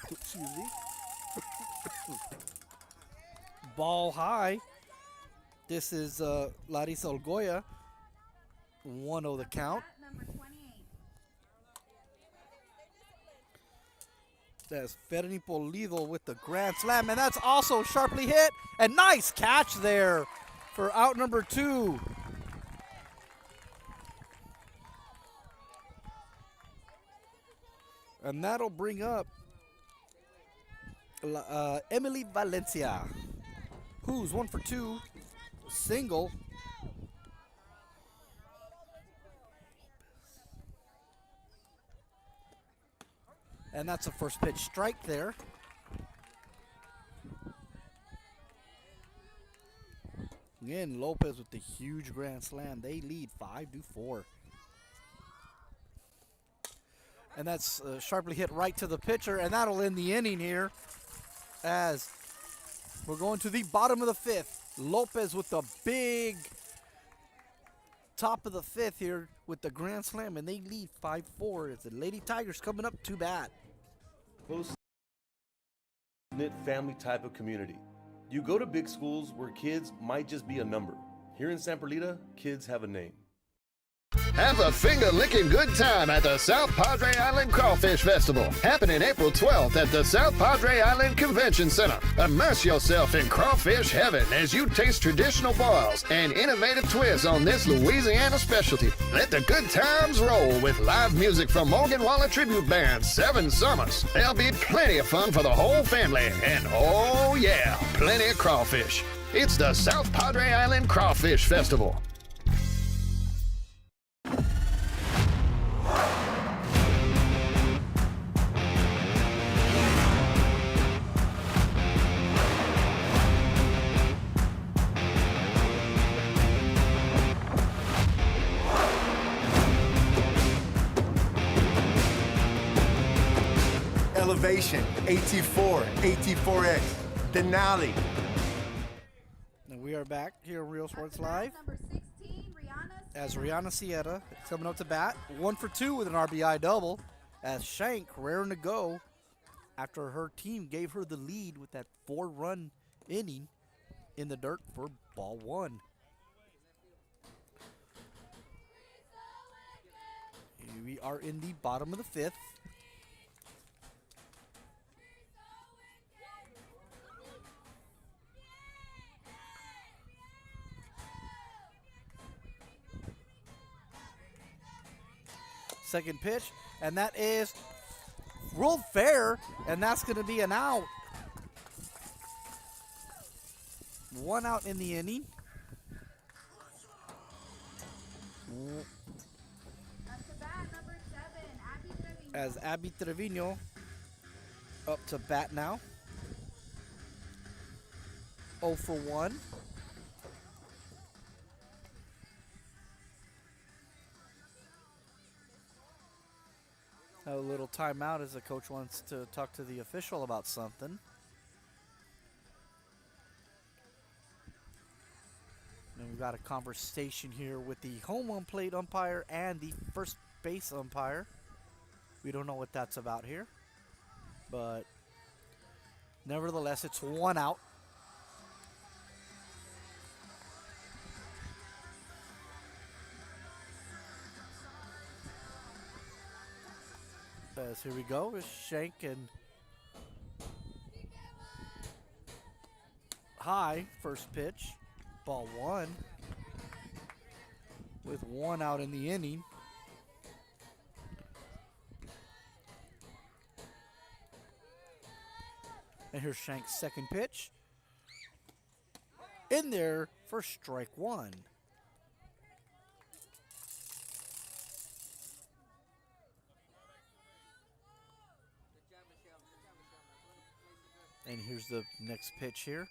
[SPEAKER 1] Excuse me. Ball high. This is Larissa Olgoya. 1-0 the count. That's Ferni Polido with the grand slam, and that's also sharply hit. And nice catch there for out number 2. And that'll bring up Emily Valencia, who's 1 for 2, single. And that's a first pitch strike there. Again, Lopez with the huge grand slam. They lead 5-4. And that's sharply hit right to the pitcher, and that'll end the inning here as we're going to the bottom of the 5th. Lopez with the big top of the 5th here with the grand slam, and they lead 5-4. It's the Lady Tigers coming up to bat.
[SPEAKER 16] Close-knit family type of community. You go to big schools where kids might just be a number. Here in San Perlita, kids have a name.
[SPEAKER 15] Have a finger-licking good time at the South Padre Island Crawfish Festival, happening April 12th at the South Padre Island Convention Center. Immerse yourself in crawfish heaven as you taste traditional boils and innovative twists on this Louisiana specialty. Let the good times roll with live music from Morgan Wallen Tribute Band, 7 Summers. There'll be plenty of fun for the whole family, and oh yeah, plenty of crawfish. It's the South Padre Island Crawfish Festival.
[SPEAKER 9] Elevation, AT4, AT4X, Denali.
[SPEAKER 1] And we are back here on Real Sports Live. As Rihanna Sierra is coming up to bat. 1 for 2 with an RBI double. As Shank raring to go after her team gave her the lead with that 4-run inning in the dirt for ball 1. We are in the bottom of the 5th. Second pitch, and that is ruled fair, and that's going to be an out. 1 out in the inning. As Abby Trevino up to bat now. 0 for 1. A little timeout as the coach wants to talk to the official about something. And we've got a conversation here with the home plate umpire and the first base umpire. We don't know what that's about here, but nevertheless, it's 1 out. As here we go, is Shank and high, first pitch, ball 1, with 1 out in the inning. And here's Shank's second pitch. In there for strike 1. And here's the next pitch here,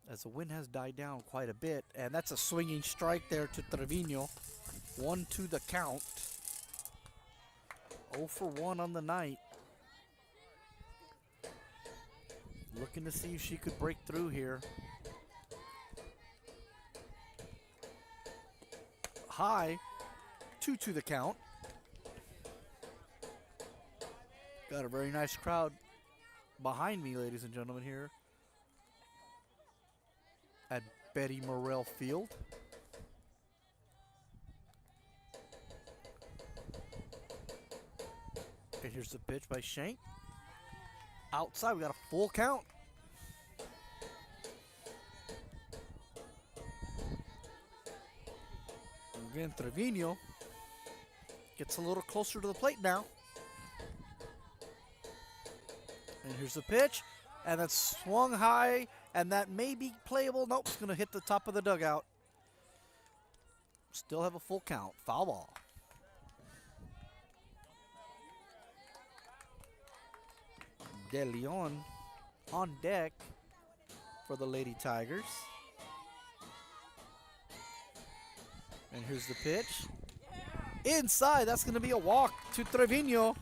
[SPEAKER 1] as the wind has died down quite a bit. And that's a swinging strike there to Trevino. 1-2 the count. 0 for 1 on the night. Looking to see if she could break through here. High, 2-2 the count. Got a very nice crowd behind me, ladies and gentlemen, here at Betty Morrell Field. And here's the pitch by Shank. Outside, we got a full count. Again, Trevino gets a little closer to the plate now. And here's the pitch. And that's swung high, and that may be playable. Nope, it's going to hit the top of the dugout. Still have a full count. Foul ball. De Leon on deck for the Lady Tigers. And here's the pitch. Inside, that's going to be a walk to Trevino.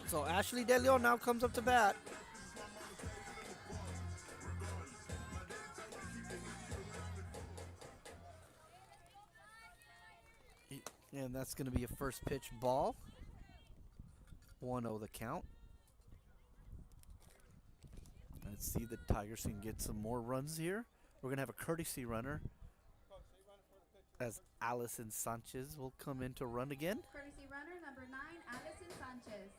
[SPEAKER 1] So Ashley De Leon now comes up to bat. And that's going to be a first pitch ball. 1-0 the count. Let's see if the Tigers can get some more runs here. We're going to have a courtesy runner as Allison Sanchez will come in to run again.
[SPEAKER 8] Courtesy runner number 9, Allison Sanchez.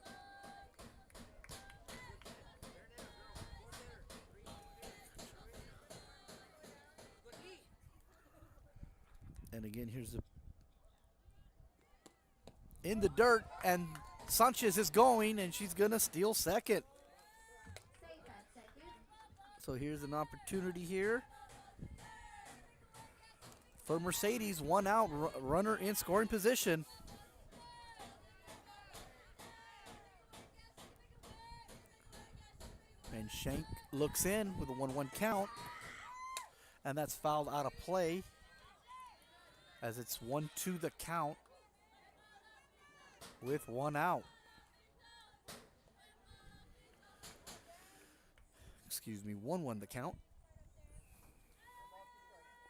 [SPEAKER 1] And again, here's the in the dirt, and Sanchez is going, and she's gonna steal second. So here's an opportunity here for Mercedes. 1 out, runner in scoring position. And Shank looks in with a 1-1 count, and that's fouled out of play as it's 1-2 the count with 1 out. Excuse me, 1-1 the count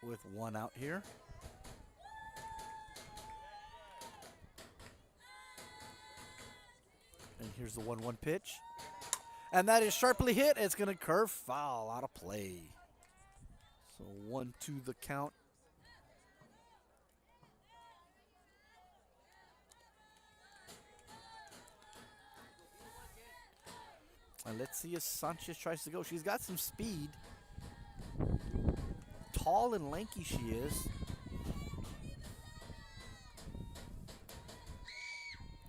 [SPEAKER 1] with 1 out here. And here's the 1-1 pitch. And that is sharply hit. It's going to curve foul out of play. So 1-2 the count. And let's see if Sanchez tries to go. She's got some speed. Tall and lanky she is.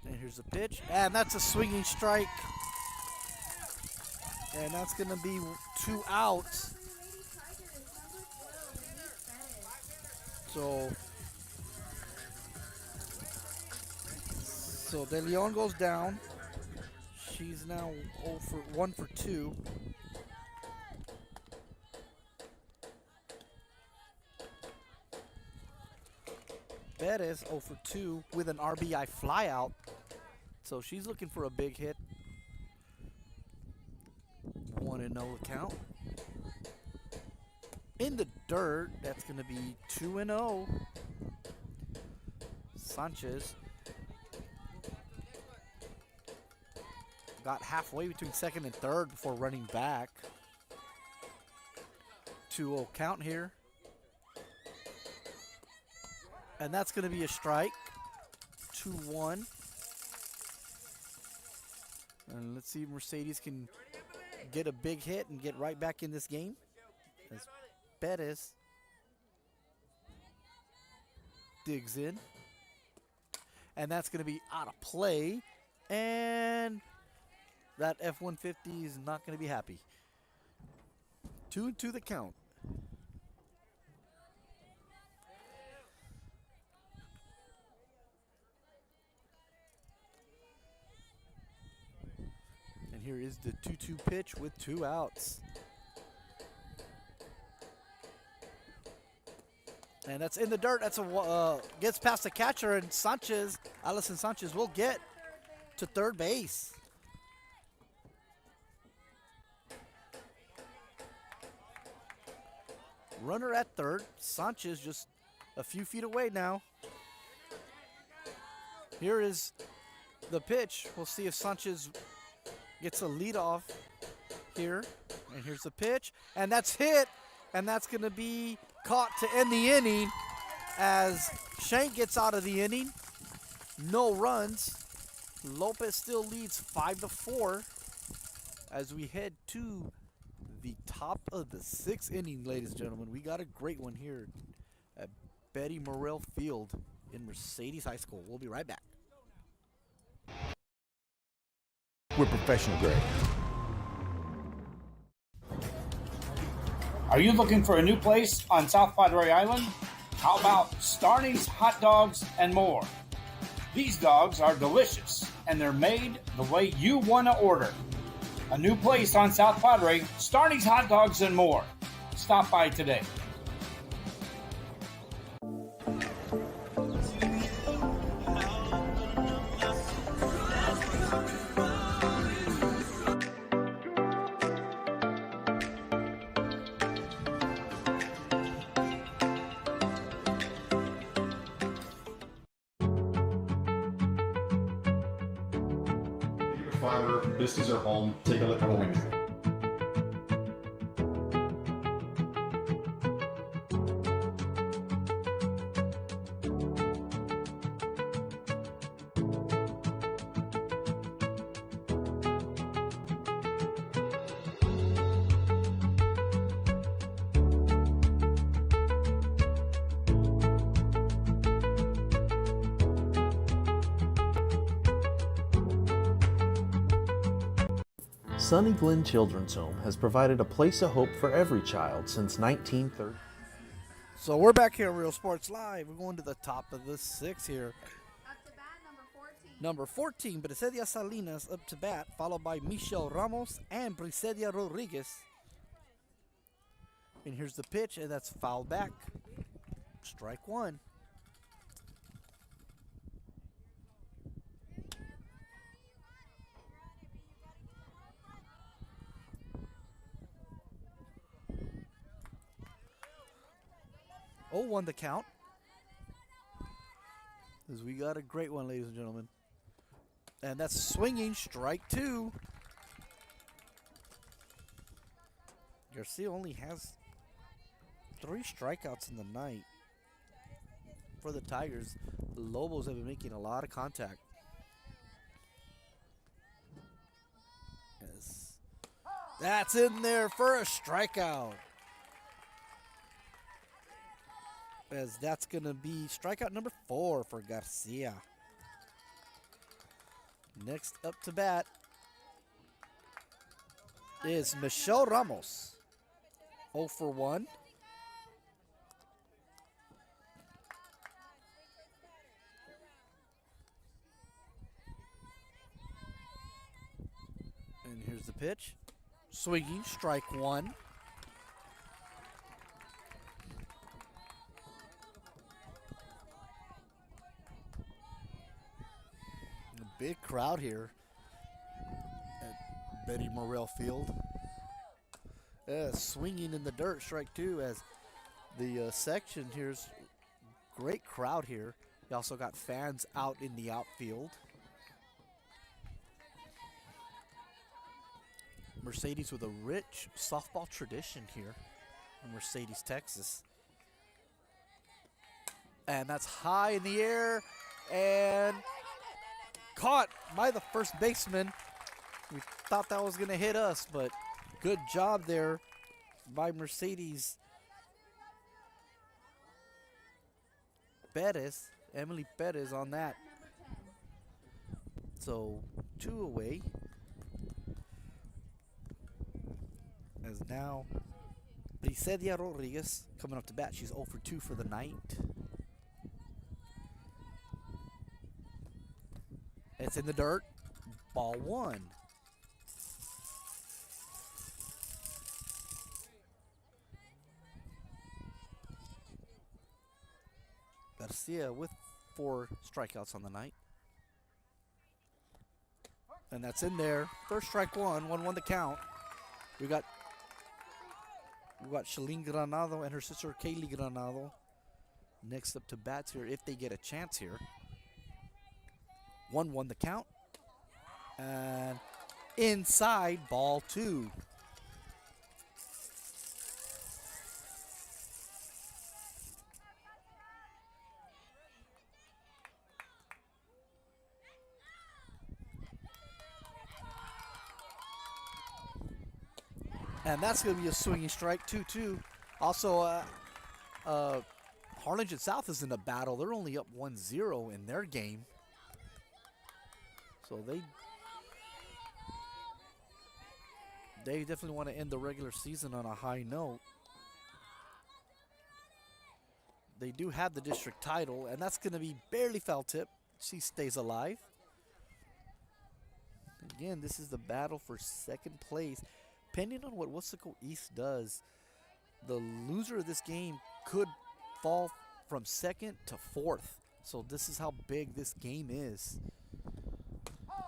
[SPEAKER 1] And here's the pitch. And that's a swinging strike. And that's going to be 2 outs. So De Leon goes down. She's now 1 for 2. Bettis 0 for 2 with an RBI flyout. So she's looking for a big hit. 1-0 count. In the dirt, that's going to be 2-0. Sanchez got halfway between second and third before running back. 2-0 count here. And that's going to be a strike. 2-1. And let's see if Mercedes can get a big hit and get right back in this game. As Bettis digs in. And that's going to be out of play. And that F-150 is not going to be happy. 2-2 the count. Here is the 2-2 pitch with 2 outs. And that's in the dirt. That's a gets past the catcher, and Allison Sanchez will get to third base. Runner at third. Sanchez just a few feet away now. Here is the pitch. We'll see if Sanchez gets a lead off here. And here's the pitch. And that's hit. And that's going to be caught to end the inning as Shank gets out of the inning. No runs. Lopez still leads 5-4 as we head to the top of the 6th inning, ladies and gentlemen. We got a great one here at Betty Morrell Field in Mercedes High School. We'll be right back.
[SPEAKER 9] We're professional grade.
[SPEAKER 2] Are you looking for a new place on South Padre Island? How about Starney's Hot Dogs and More? These dogs are delicious, and they're made the way you want to order. A new place on South Padre, Starney's Hot Dogs and More. Stop by today.
[SPEAKER 3] Father, this is our home. Take a look at what we do.
[SPEAKER 4] Sunny Glen Children's Home has provided a place of hope for every child since 1930.
[SPEAKER 1] So we're back here at Real Sports Live. We're going to the top of the 6th here.
[SPEAKER 8] Up to bat,
[SPEAKER 1] Number 14, Brisedia Salinas up to bat, followed by Michelle Ramos and Brisedia Rodriguez. And here's the pitch, and that's fouled back. Strike one. Oh, won the count. Because we got a great one, ladies and gentlemen. And that's swinging, strike two. Garcia only has 3 strikeouts in the night. For the Tigers, the Lobos have been making a lot of contact. Yes. That's in there for a strikeout. As that's going to be strikeout number 4 for Garcia. Next up to bat is Michelle Ramos. 0 for 1. And here's the pitch. Swinging, strike one. Big crowd here at Betty Morrell Field. Swinging in the dirt, strike two, as the section here's great crowd here. You also got fans out in the outfield. Mercedes with a rich softball tradition here in Mercedes, Texas. And that's high in the air and caught by the first baseman. We thought that was going to hit us, but good job there by Mercedes Perez, Emily Perez on that. So 2 away. As now Brisedia Rodriguez coming up to bat. She's 0 for 2 for the night. It's in the dirt. Ball one. Garcia with 4 strikeouts on the night. And that's in there. First strike one, 1-1 the count. We got Shalene Granado and her sister Kaylee Granado next up to bats here if they get a chance here. 1-1 the count. And inside, ball 2. And that's going to be a swinging strike, 2-2. Also, Harlingen South is in a battle. They're only up 1-0 in their game. So they definitely want to end the regular season on a high note. They do have the district title, and that's going to be barely foul tip. She stays alive. Again, this is the battle for second place. Depending on what Wesco East does, the loser of this game could fall from second to fourth. So this is how big this game is.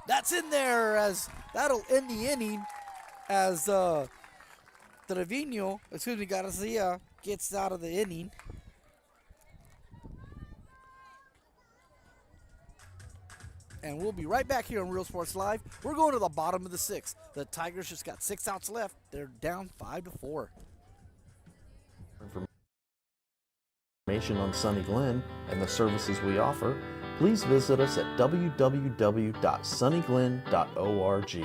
[SPEAKER 1] That's in there, as that'll end the inning as Garcia gets out of the inning. And we'll be right back here on Real Sports Live. We're going to the bottom of the 6th. The Tigers just got 6 outs left. They're down 5-4.
[SPEAKER 4] Information on Sunny Glen and the services we offer, please visit us at www.sunnyglen.org.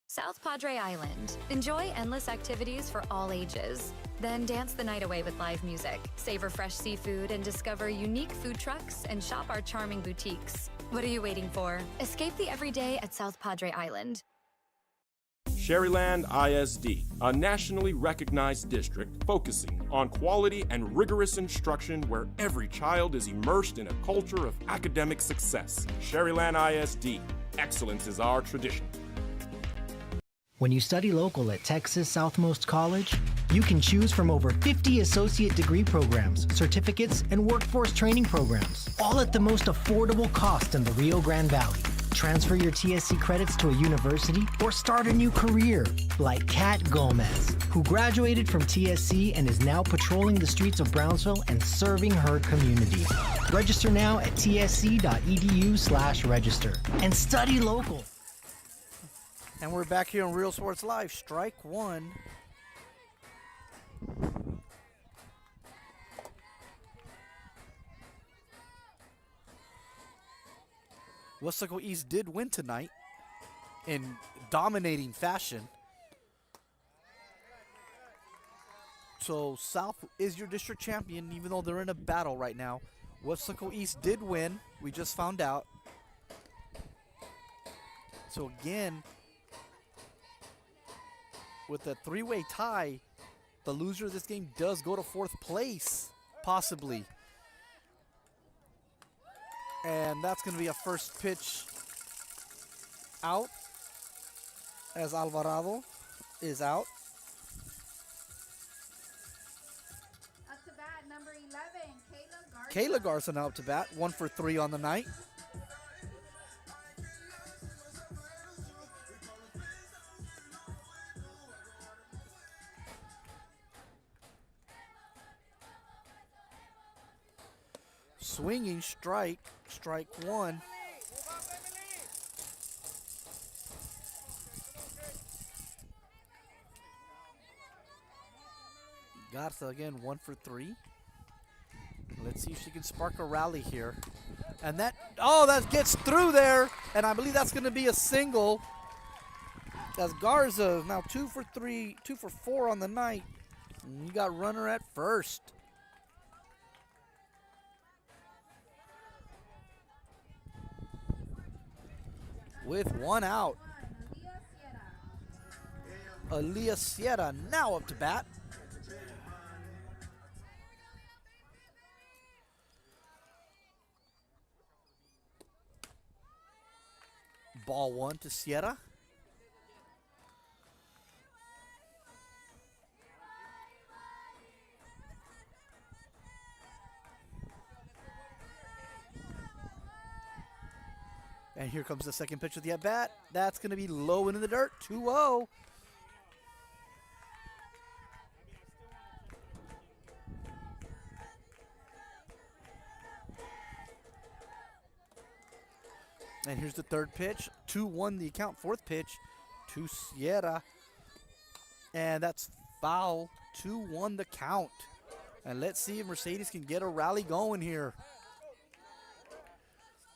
[SPEAKER 5] South Padre Island. Enjoy endless activities for all ages. Then dance the night away with live music, savor fresh seafood, and discover unique food trucks and shop our charming boutiques. What are you waiting for? Escape the everyday at South Padre Island.
[SPEAKER 6] Sherryland ISD, a nationally recognized district focusing on quality and rigorous instruction where every child is immersed in a culture of academic success. Sherryland ISD, excellence is our tradition.
[SPEAKER 7] When you study local at Texas Southmost College, you can choose from over 50 associate degree programs, certificates, and workforce training programs, all at the most affordable cost in the Rio Grande Valley. Transfer your TSC credits to a university or start a new career, like Kat Gomez, who graduated from TSC and is now patrolling the streets of Brownsville and serving her community. Register now at tsc.edu/register and study local.
[SPEAKER 1] And we're back here on Real Sports Live. Strike one. Wesco East did win tonight in dominating fashion. So South is your district champion, even though they're in a battle right now. Wesco East did win. We just found out. So again, with a 3-way tie, the loser of this game does go to 4th place, possibly. And that's going to be a first pitch out, as Alvarado is out.
[SPEAKER 8] Up to bat, number 11,
[SPEAKER 1] Kayla Garza now up to bat, 1 for 3 on the night. Swinging strike, strike one. Garza again, 1 for 3. Let's see if she can spark a rally here. And that gets through there. And I believe that's going to be a single. As Garza now 2 for 3, 2 for 4 on the night. And you got runner at first. With 1 out. Aaliyah Sierra now up to bat. Ball 1 to Sierra. And here comes the second pitch of the at-bat. That's going to be low into the dirt, 2-0. And here's the third pitch, 2-1 the account. Fourth pitch to Sierra. And that's foul, 2-1 the count. And let's see if Mercedes can get a rally going here.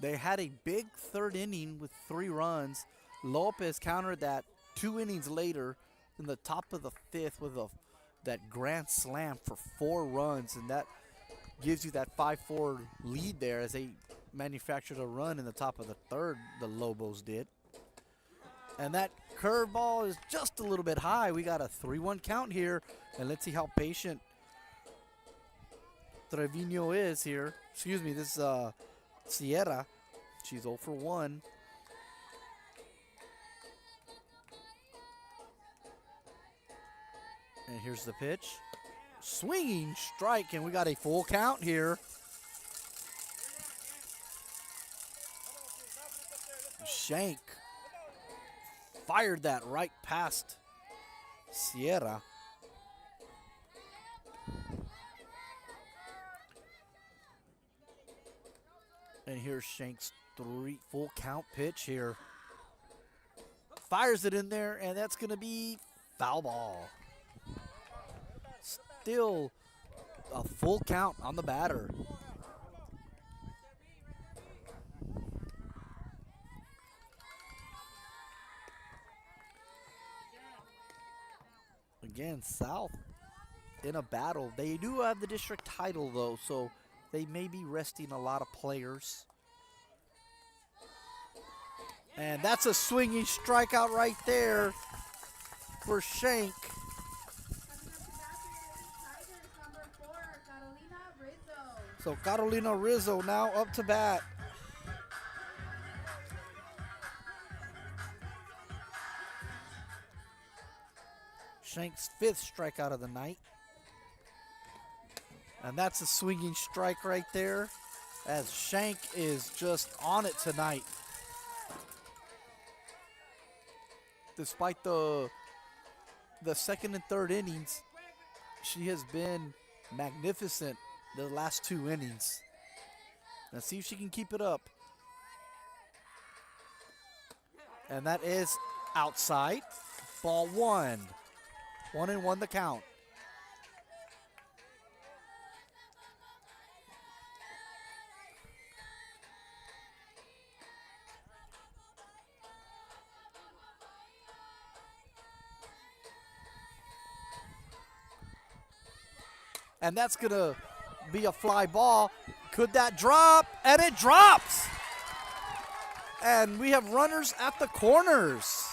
[SPEAKER 1] They had a big third inning with 3 runs. Lopez countered that 2 innings later in the top of the 5th with that grand slam for 4 runs. And that gives you that 5-4 lead there as they manufactured a run in the top of the 3rd, the Lobos did. And that curveball is just a little bit high. We got a 3-1 count here. And let's see how patient Trevino is here. Excuse me, this Sierra. She's 0 for 1. And here's the pitch. Swinging strike, and we got a full count here. Shank fired that right past Sierra. And here's Shank's full count pitch here. Fires it in there, and that's going to be foul ball. Still a full count on the batter. Again, South in a battle. They do have the district title, though, so they may be resting a lot of players. And that's a swinging strikeout right there for Shank. So Carolina Rizzo now up to bat. Shank's 5th strikeout of the night. And that's a swinging strike right there, as Shank is just on it tonight. Despite the second and third innings, she has been magnificent the last 2 innings. Let's see if she can keep it up. And that is outside. Ball 1. 1-1 the count. And that's going to be a fly ball. Could that drop? And it drops. And we have runners at the corners.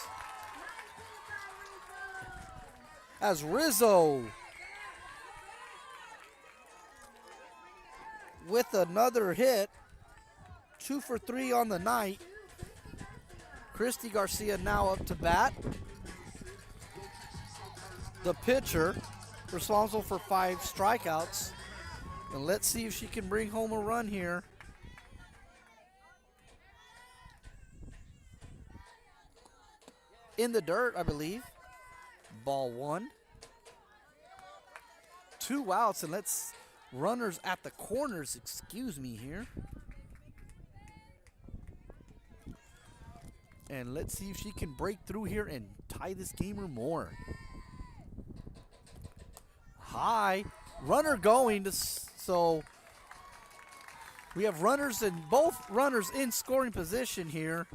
[SPEAKER 1] As Rizzo with another hit. 2 for 3 on the night. Christy Garcia now up to bat. The pitcher responsible for 5 strikeouts. And let's see if she can bring home a run here. In the dirt, I believe. Ball 1. 2 outs, and let's runners at the corners, excuse me here. And let's see if she can break through here and tie this game or more. High, runner going to, so we have runners and both runners in scoring position here.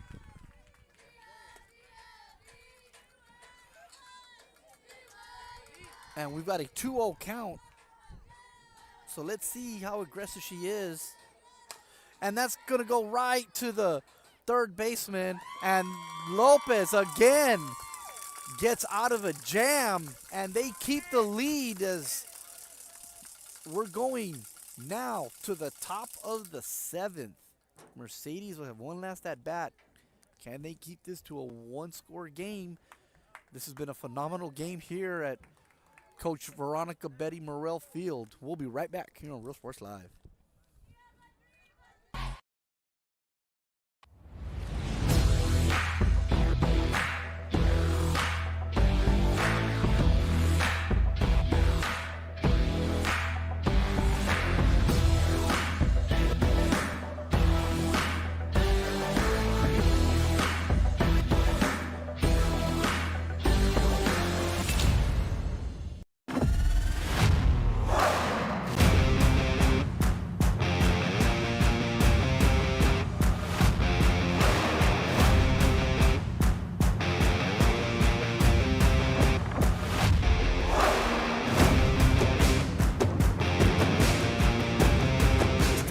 [SPEAKER 1] And we've got a 2-0 count. So let's see how aggressive she is. And that's going to go right to the third baseman. And Lopez again gets out of a jam. And they keep the lead as we're going now to the top of the 7th. Mercedes will have one last at bat. Can they keep this to a 1-score game? This has been a phenomenal game here at Coach Veronica Betty Morrell Field. We'll be right back here on Real Sports Live.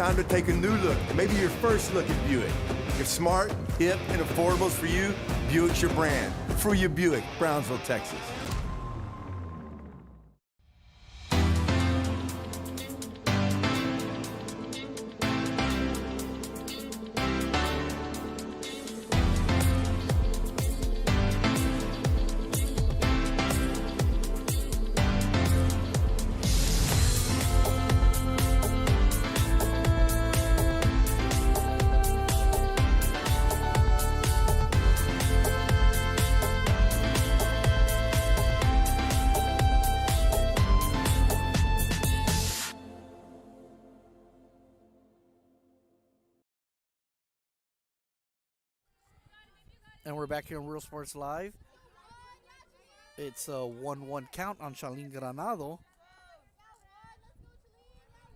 [SPEAKER 9] Time to take a new look, maybe your first look at Buick. If smart, hip, and affordable is for you, Buick's your brand. For your Buick, Brownsville, Texas.
[SPEAKER 1] And we're back here on Real Sports Live. It's a 1-1 count on Charlene Granado.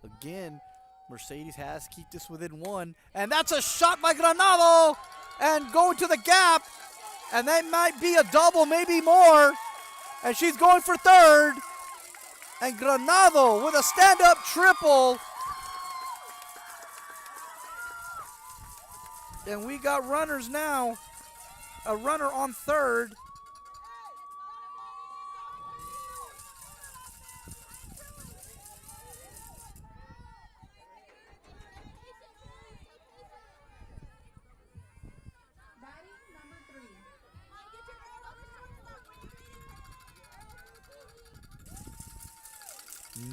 [SPEAKER 1] Again, Mercedes has to keep this within one. And that's a shot by Granado. And going to the gap. And that might be a double, maybe more. And she's going for third. And Granado with a stand-up triple. And we got runners now. A runner on third.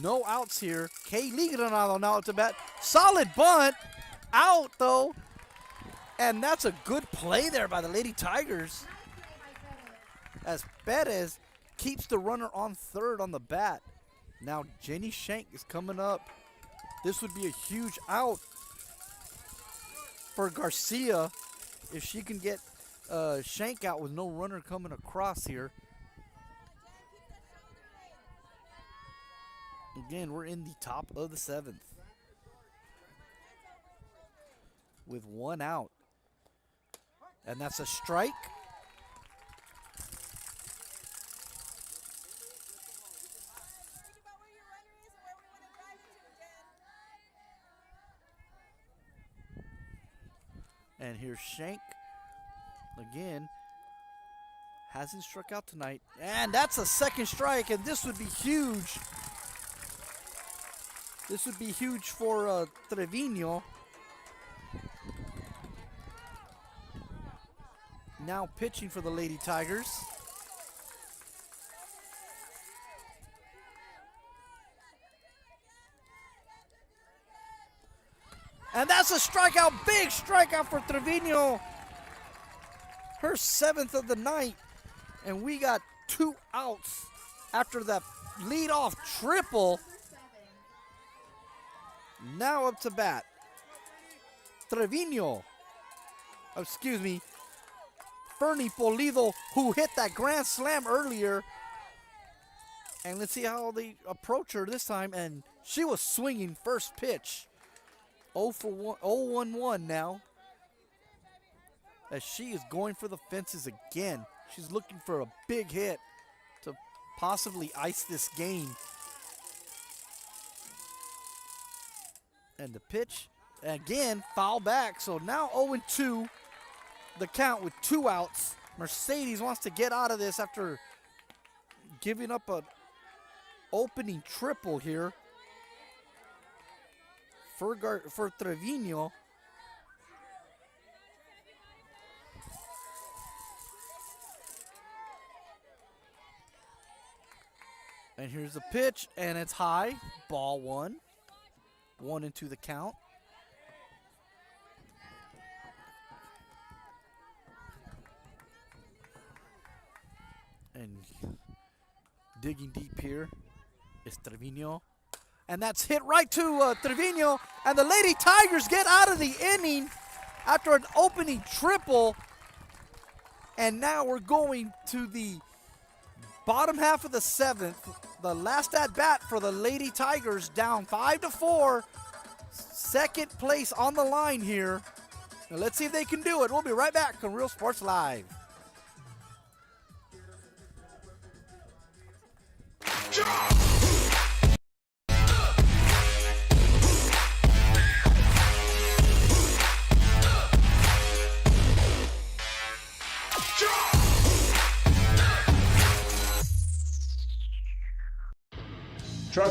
[SPEAKER 1] No outs here. Kaylee Granado now at the bat. Solid bunt. Out though. And that's a good play there by the Lady Tigers. As Perez keeps the runner on third on the bat. Now Jenny Shank is coming up. This would be a huge out for Garcia if she can get Shank out with no runner coming across here. Again, we're in the top of the seventh with one out. And that's a strike. And here's Shank. Again, hasn't struck out tonight. And that's a second strike, and this would be huge. This would be huge for Trevino. Now pitching for the Lady Tigers. And that's a strikeout, big strikeout for Trevino. Her seventh of the night. And we got two outs after that leadoff triple. Now up to bat. Trevino. Oh, excuse me. Fernie Polido, who hit that grand slam earlier. And let's see how they approach her this time. And she was swinging first pitch. 0-1-1 now. As she is going for the fences again. She's looking for a big hit to possibly ice this game. And the pitch, again, foul back. So now 0-2. The count with two outs. Mercedes wants to get out of this after giving up an opening triple here for Trevino. And here's the pitch, and it's high. Ball one. 1-2 the count. And digging deep here is Trevino. And that's hit right to Trevino. And the Lady Tigers get out of the inning after an opening triple. And now we're going to the bottom half of the seventh. The last at bat for the Lady Tigers, down 5-4. Second place on the line here. Now let's see if they can do it. We'll be right back on Real Sports Live.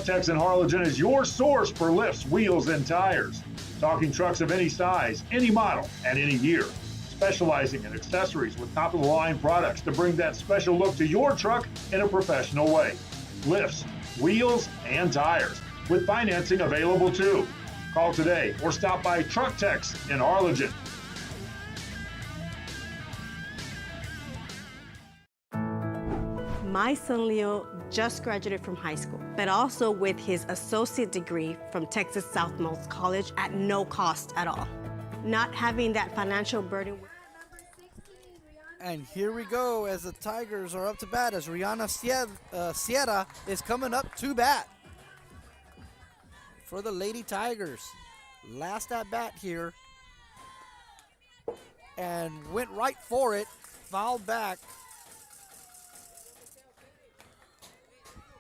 [SPEAKER 10] Truck Tex in Harlingen is your source for lifts, wheels, and tires. Talking trucks of any size, any model, and any year. Specializing in accessories with top-of-the-line products to bring that special look to your truck in a professional way. Lifts, wheels, and tires, with financing available too. Call today or stop by Truck Tex in Harlingen.
[SPEAKER 11] My son Leo just graduated from high school, but also with his associate degree from Texas Southmost College at no cost at all. Not having that financial burden.
[SPEAKER 1] And here we go as the Tigers are up to bat as Rihanna Sierra is coming up to bat for the Lady Tigers. Last at bat here. And went right for it. Fouled back.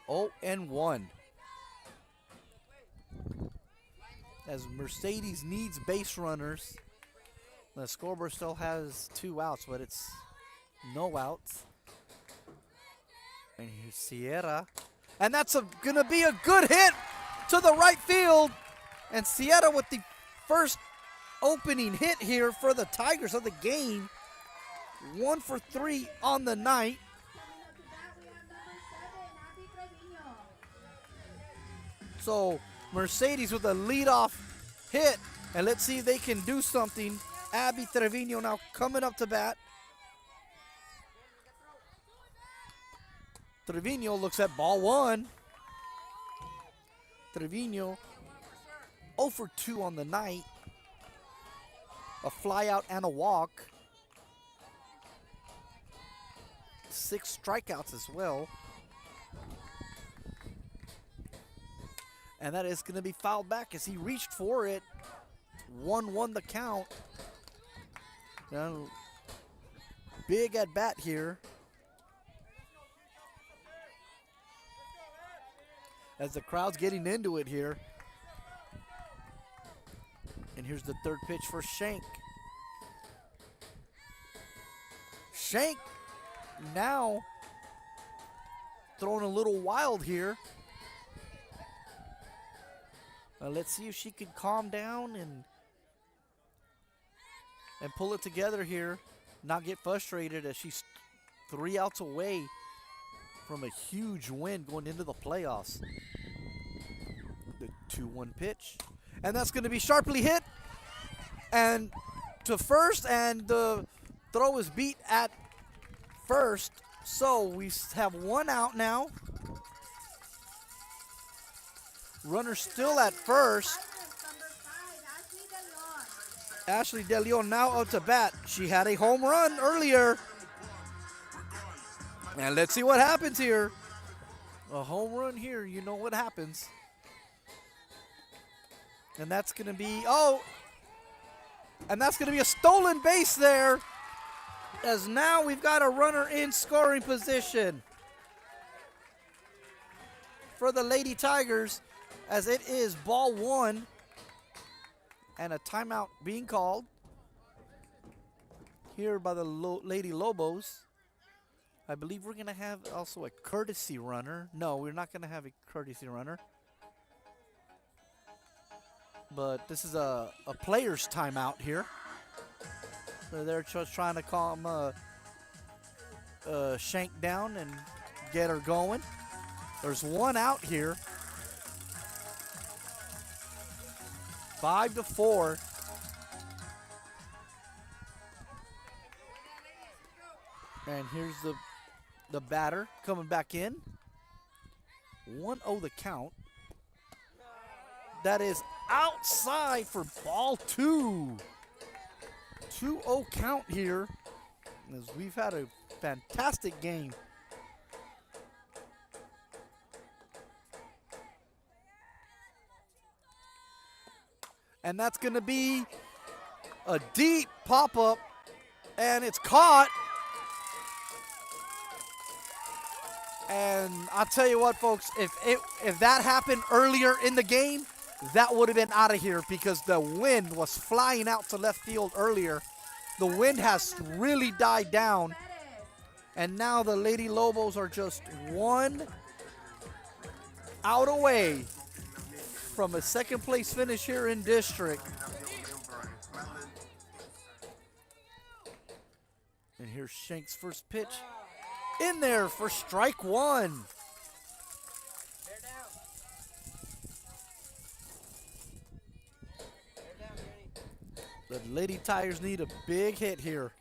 [SPEAKER 1] 0-1. As Mercedes needs base runners. The scoreboard still has 2 outs, but it's no outs. And here's Sierra. And that's going to be a good hit to the right field. And Sierra with the first opening hit here for the Tigers of the game. 1 for 3 on the night. So Mercedes with a leadoff hit. And let's see if they can do something. Abby Trevino now coming up to bat. Trevino looks at ball 1. Trevino 0 for 2 on the night. A fly out and a walk. 6 strikeouts as well. And that is going to be fouled back as he reached for it. 1-1 the count. Now, big at bat here. As the crowd's getting into it here. And here's the third pitch for Shank. Shank now throwing a little wild here. Let's see if she can calm down and pull it together here. Not get frustrated as she's 3 outs away from a huge win going into the playoffs. The 2-1 pitch. And that's going to be sharply hit. And to first, and the throw is beat at first. So we have 1 out now. Runner still at first. Ashley De Leon now up to bat. She had a home run earlier. And let's see what happens here. A home run here, you know what happens. And that's going to be, and that's going to be a stolen base there. As now we've got a runner in scoring position for the Lady Tigers, as it is ball 1 and a timeout being called here by the Lady Lobos. I believe we're going to have also a courtesy runner. No, we're not going to have a courtesy runner. But this is a player's timeout here. So they're just trying to calm Shank down and get her going. There's 1 out here. 5-4. And here's the batter coming back in. 1-0 the count. That is outside for ball 2. 2-0 count here, as we've had a fantastic game. And that's going to be a deep pop-up, and it's caught. And I'll tell you what, folks, if that happened earlier in the game, that would have been out of here because the wind was flying out to left field earlier. The wind has really died down. And now the Lady Lobos are just 1 out away from a second place finish here in district. And here's Shank's first pitch. In there for strike one. The Lady Tigers need a big hit here.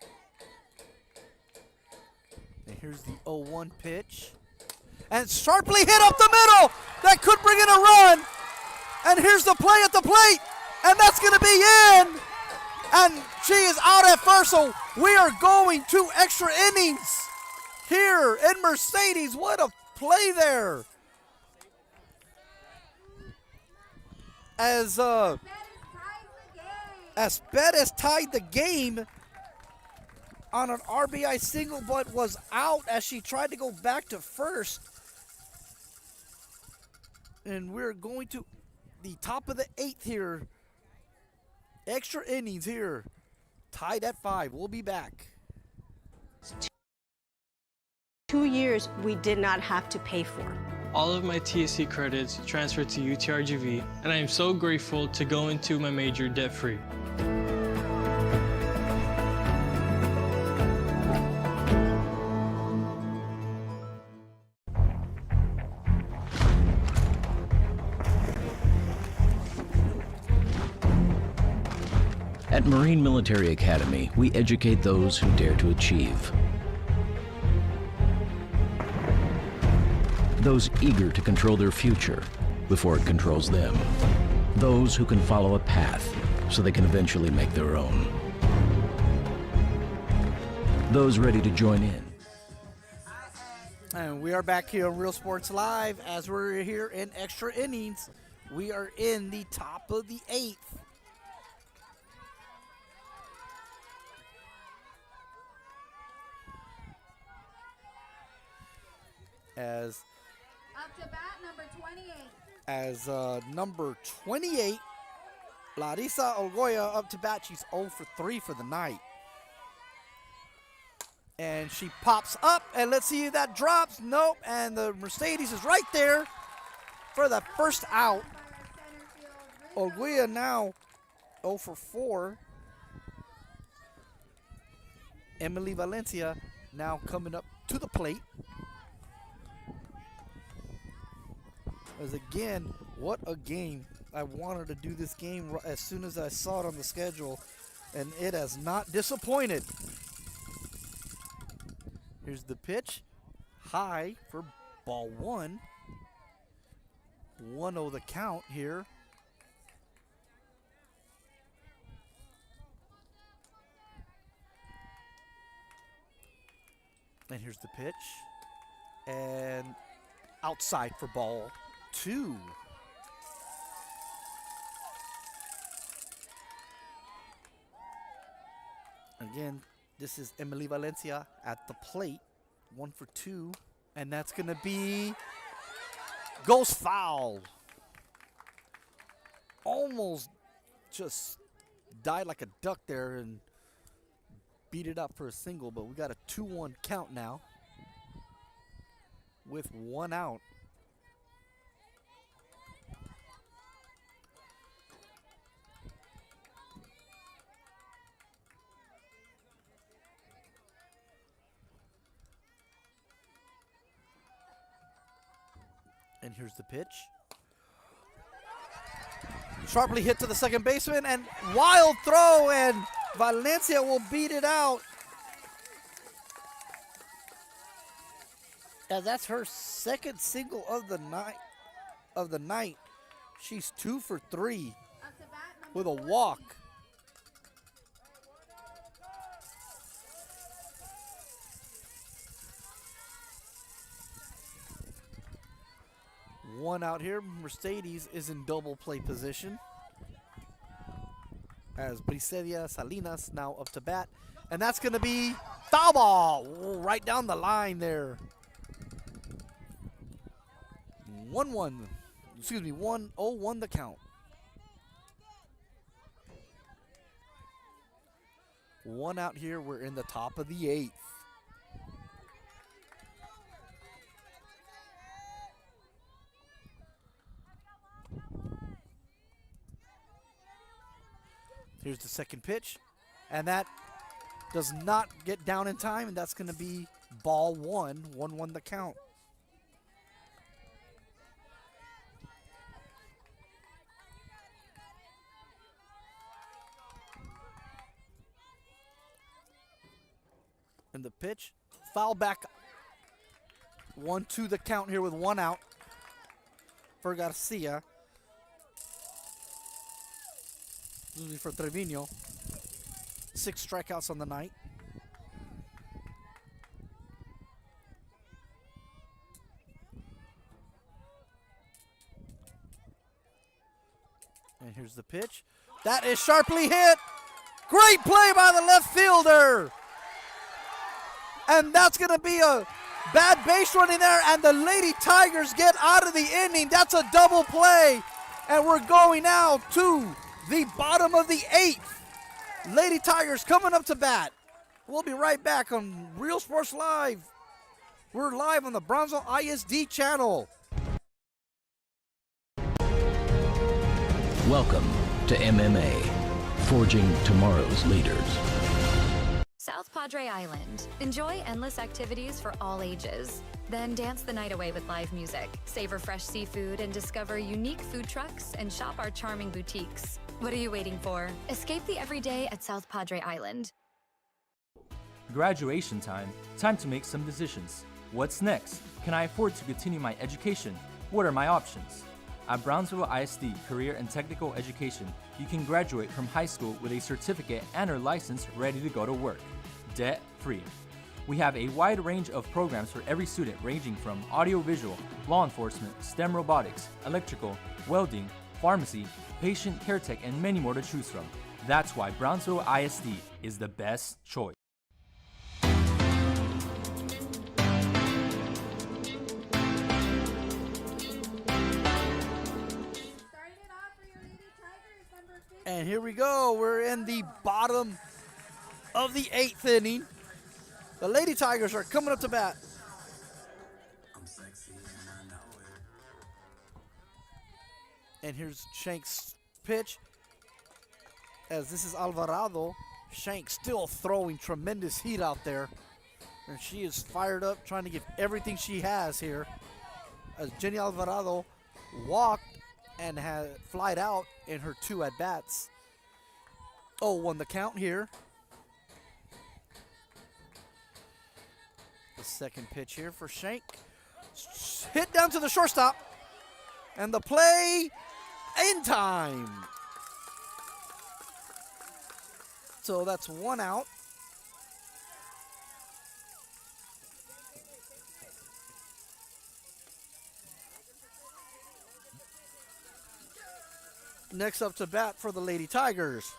[SPEAKER 1] And here's the 0-1 pitch. And sharply hit up the middle. That could bring in a run. And here's the play at the plate. And that's going to be in. And she is out at first, so we are going to extra innings here in Mercedes. What a play there. As Bettis tied the game on an RBI single, but was out as she tried to go back to first. And we're going to the top of the 8th here. Extra innings here. Tied at 5. We'll be back.
[SPEAKER 11] 2 years we did not have to pay for.
[SPEAKER 12] All of my TSC credits transferred to UTRGV, and I am so grateful to go into my major debt-free.
[SPEAKER 13] At Marine Military Academy, we educate those who dare to achieve. Those eager to control their future before it controls them. Those who can follow a path so they can eventually make their own. Those ready to join in.
[SPEAKER 1] And we are back here on Real Sports Live as we're here in extra innings. We are in the top of the 8th. As
[SPEAKER 8] Up to bat, number 28.
[SPEAKER 1] As number 28, Larissa Olgoya up to bat. She's 0 for 3 for the night. And she pops up, and let's see if that drops. Nope, and the Mercedes is right there for the first out. Olgoya now 0 for 4. Emily Valencia now coming up to the plate. As again, what a game. I wanted to do this game as soon as I saw it on the schedule, and it has not disappointed. Here's the pitch. High for ball 1. 1-0 the count here. And here's the pitch. And outside for ball 2. Again, this is Emily Valencia at the plate. 1 for 2. And that's going to be goes foul. Almost just died like a duck there and beat it up for a single, but we got a 2-1 count now with 1 out. And here's the pitch. Sharply hit to the second baseman, and wild throw, and Valencia will beat it out. As that's her second single of the night. She's 2 for 3 with a walk. One out here. Mercedes is in double play position. As Briselia Salinas now up to bat. And that's going to be foul ball. Right down the line there. 1-1. Excuse me, 1-0-1 the count. 1 out here. We're in the top of the 8th. Here's the second pitch, and that does not get down in time, and that's going to be ball one, 1-1 the count. And the pitch, foul back, 1-2 the count here with 1 out for Garcia. Usually for Trevino. 6 strikeouts on the night. And here's the pitch. That is sharply hit. Great play by the left fielder. And that's going to be a bad base running there, and the Lady Tigers get out of the inning. That's a double play, and we're going now to the bottom of the 8th. Lady Tigers coming up to bat. We'll be right back on Real Sports Live. We're live on the Brownsville ISD channel.
[SPEAKER 13] Welcome to MMA, forging tomorrow's leaders.
[SPEAKER 5] South Padre Island. Enjoy endless activities for all ages. Then dance the night away with live music, savor fresh seafood, and discover unique food trucks and shop our charming boutiques. What are you waiting for? Escape the everyday at South Padre Island.
[SPEAKER 14] Graduation time. Time to make some decisions. What's next? Can I afford to continue my education? What are my options? At Brownsville ISD Career and Technical Education, you can graduate from high school with a certificate and or license ready to go to work, debt-free. We have a wide range of programs for every student, ranging from audiovisual, law enforcement, STEM robotics, electrical, welding, pharmacy, patient care tech, and many more to choose from. That's why Brownsville ISD is the best choice.
[SPEAKER 1] And here we go. We're in the bottom of the 8th inning. The Lady Tigers are coming up to bat. And here's Shank's pitch. As this is Alvarado. Shank still throwing tremendous heat out there. And she is fired up, trying to give everything she has here. As Jenny Alvarado walked and had flied out in her 2 at-bats. 0-1 the count here. The second pitch here for Shank. Hit down to the shortstop. And the play in time. So that's 1 out. Next up to bat for the Lady Tigers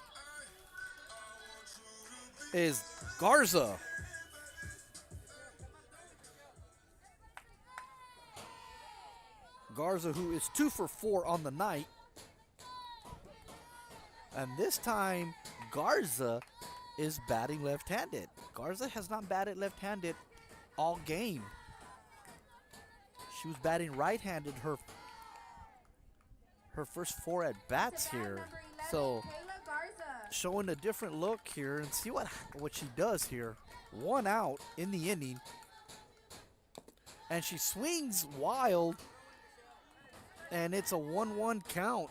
[SPEAKER 1] is Garza. Garza, who is 2 for 4 on the night. And this time, Garza is batting left-handed. Garza has not batted left-handed all game. She was batting right-handed her first 4 at-bats here. So showing a different look here, and see what she does here. 1 out in the inning. And she swings wild, and it's a 1-1 count.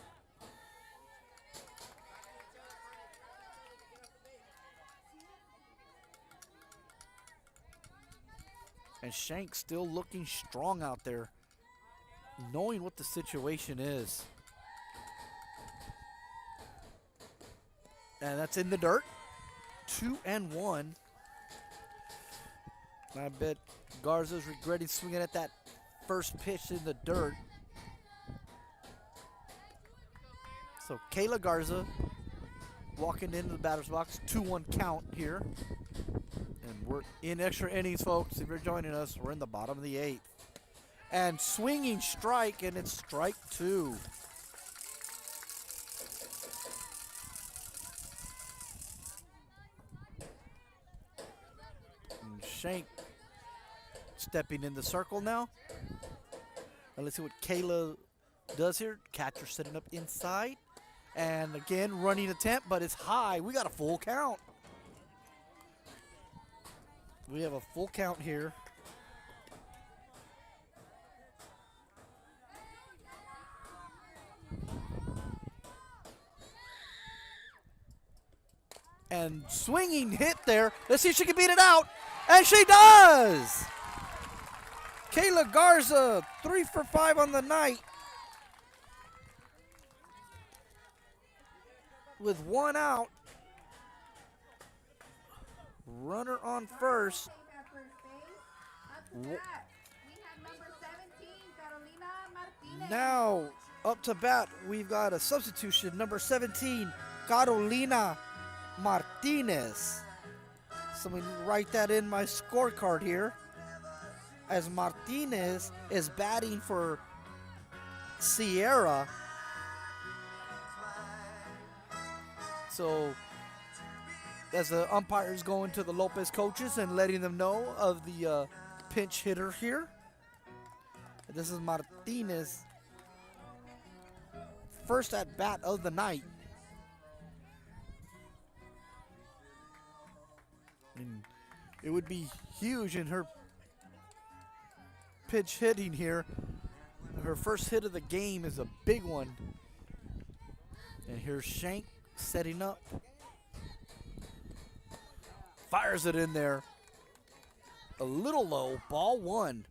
[SPEAKER 1] And Shank still looking strong out there, knowing what the situation is. And that's in the dirt. 2-1. I bet Garza's regretting swinging at that first pitch in the dirt. So Kayla Garza walking into the batter's box. 2-1 count here. And we're in extra innings, folks. If you're joining us, we're in the bottom of the 8th. And swinging strike, and it's strike 2. And Shank stepping in the circle now. And let's see what Kayla does here. Catcher setting up inside. And again, running attempt, but it's high. We got a full count. We have a full count here. And swinging hit there. Let's see if she can beat it out. And she does! Kayla Garza, 3 for 5 on the night. With 1 out. Runner on first. Now, up to bat, we've got a substitution. Number 17, Carolina Martinez. Somebody write that in my scorecard here. As Martinez is batting for Sierra. So, as the umpires going to the Lopez coaches and letting them know of the pinch hitter here. This is Martinez. First at bat of the night. And it would be huge in her pitch hitting here. Her first hit of the game is a big one. And here's Shank setting up. Fires it in there. A little low. Ball 1.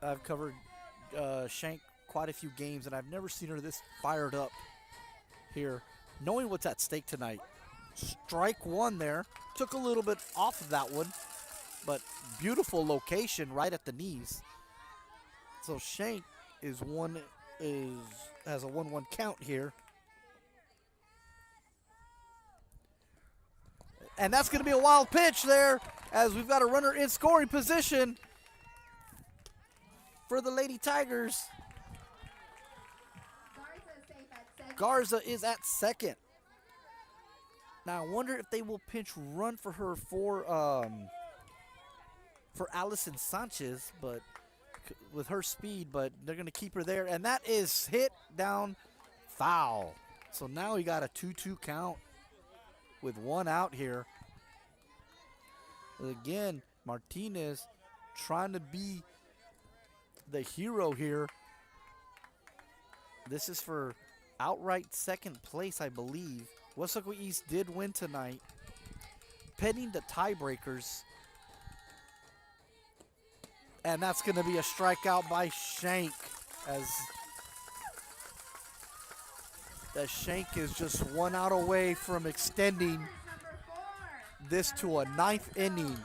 [SPEAKER 1] I've covered Shank quite a few games, and I've never seen her this fired up here. Knowing what's at stake tonight. Strike 1 there. Took a little bit off of that one, but beautiful location right at the knees. So Shank has a 1-1 count here. And that's going to be a wild pitch there, as we've got a runner in scoring position for the Lady Tigers. Garza is at second. Now I wonder if they will pinch run for her for Allison Sanchez, but with her speed, but they're going to keep her there, and that is hit down foul. So now we got a 2-2 count with 1 out here. Again, Martinez trying to be the hero here. This is for outright second place, I believe. Wesco East did win tonight, pending the tiebreakers. And that's going to be a strikeout by Shank, as Shank is just 1 out away from extending this to a 9th inning.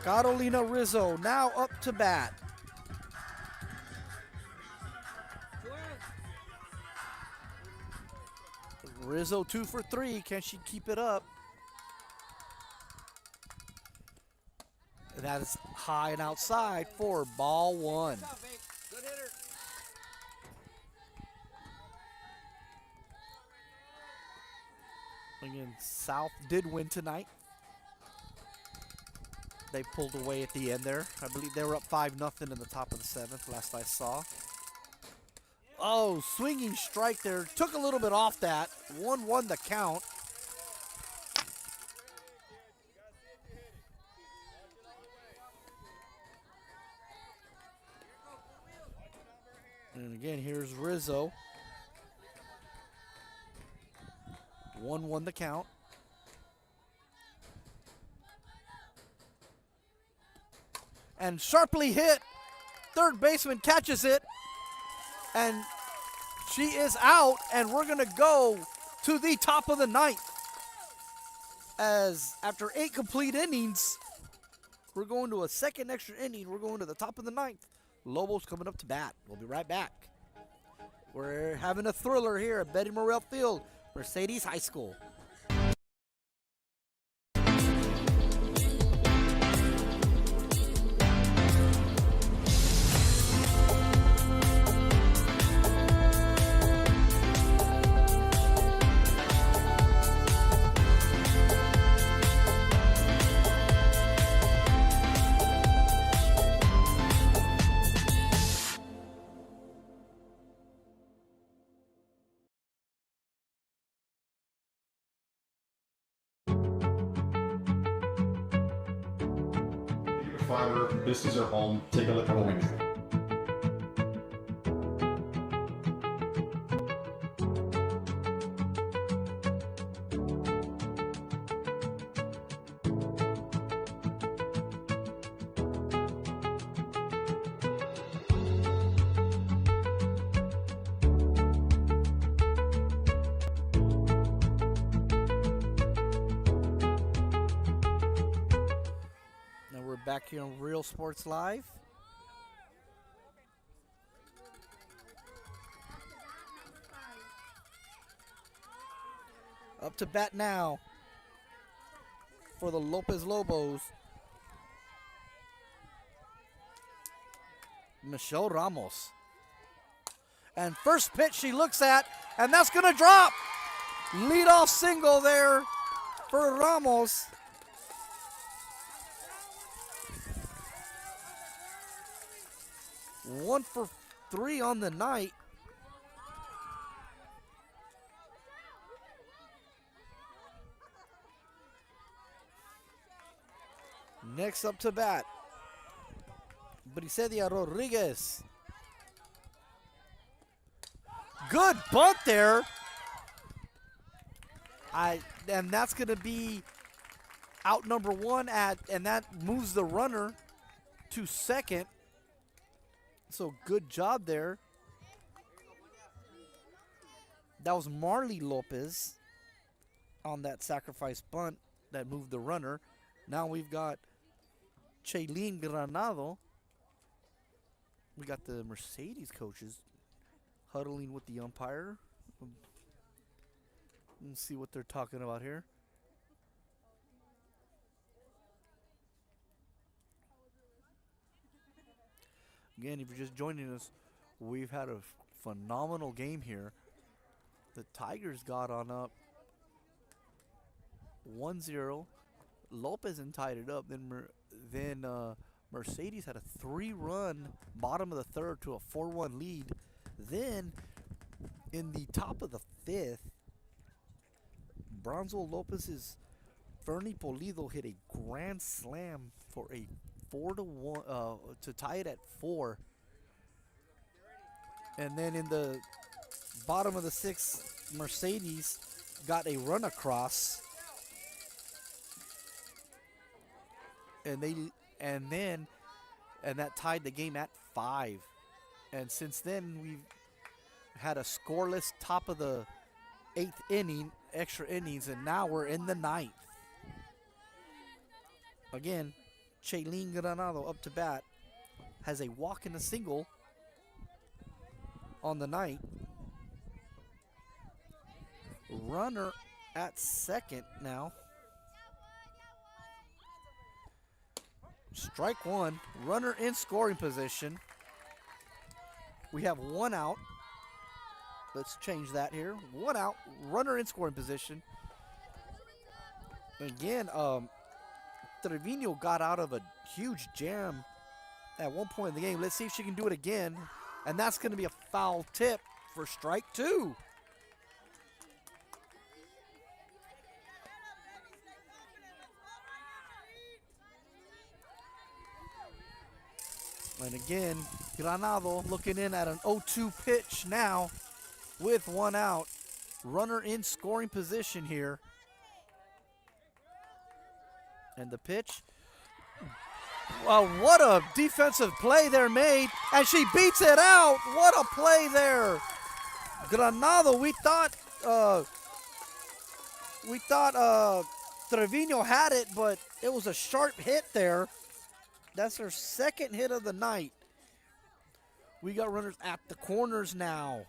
[SPEAKER 1] Carolina Rizzo now up to bat. Rizzo 2 for 3. Can she keep it up? That is high and outside for ball 1.
[SPEAKER 17] Good hitter.
[SPEAKER 1] Again, South did win tonight. They pulled away at the end there. I believe they were up 5-0 in the top of the 7th, last I saw. Oh, swinging strike there. Took a little bit off that. 1-1 the count. And again, here's Rizzo. 1-1 the count. And sharply hit. Third baseman catches it. And she is out. And we're going to go to the top of the 9th. As after 8 complete innings, we're going to a second extra inning. We're going to the top of the 9th. Lobos coming up to bat. We'll be right back. We're having a thriller here at Betty Morrell Field, Mercedes High School.
[SPEAKER 3] Father, this is our home. Take a look at what we do.
[SPEAKER 1] Back here on Real Sports Live. Up to bat now for the Lopez Lobos. Michelle Ramos. And first pitch she looks at, and that's going to drop. Leadoff single there for Ramos. One for 3 on the night. Next up to bat, Brisedia Rodriguez. Good bunt there. And that's going to be out number 1 and that moves the runner to second. So good job there. That was Marley Lopez on that sacrifice bunt that moved the runner. Now we've got Chaylene Granado. We got the Mercedes coaches huddling with the umpire. Let's see what they're talking about here. Again, if you're just joining us, we've had a phenomenal game here. The Tigers got on up 1-0. Lopez and tied it up. Then Mercedes had a 3-run bottom of the third to a 4-1 lead. Then in the top of the 5th, Brownsville Lopez's Fernie Polido hit a grand slam for a 4-1 to tie it at 4. And then in the bottom of the 6th, Mercedes got a run across. And that tied the game at 5. And since then we've had a scoreless top of the 8th inning, extra innings, and now we're in the 9th. Again, Chaylene Granado up to bat, has a walk and a single on the night. Runner at second now. Strike 1, runner in scoring position. We have 1 out. Let's change that here. 1 out, runner in scoring position. Again, Trevino got out of a huge jam at one point in the game. Let's see if she can do it again. And that's going to be a foul tip for strike 2. And again, Granado looking in at an 0-2 pitch now with 1 out. Runner in scoring position here. And the pitch. What a defensive play there made. And she beats it out. What a play there. Granado, we thought Trevino had it, but it was a sharp hit there. That's her second hit of the night. We got runners at the corners now.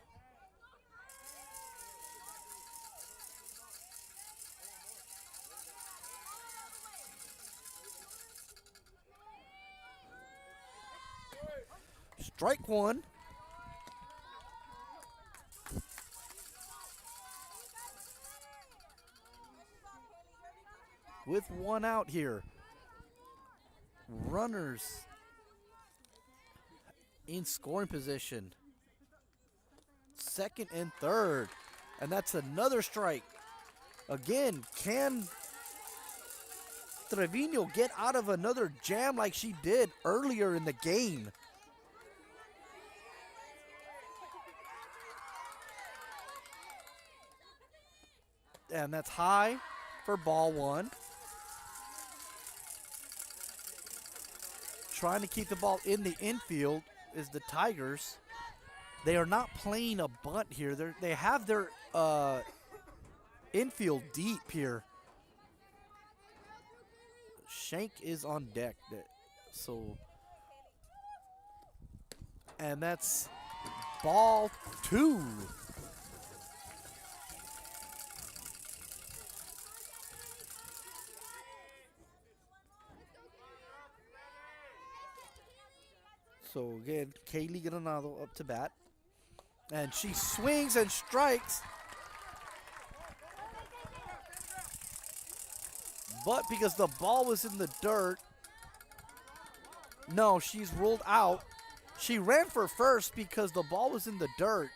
[SPEAKER 1] Strike 1. With 1 out here. Runners in scoring position. Second and third. And that's another strike. Again, can Trevino get out of another jam like she did earlier in the game? And that's high for ball one. Trying to keep the ball in the infield is the Tigers. They are not playing a bunt here. They have their infield deep here. Shank is on deck. So, and that's ball two. So again, Kaylee Granado up to bat. And she swings and strikes. But because the ball was in the dirt, no, she's ruled out. She ran for first because the ball was in the dirt,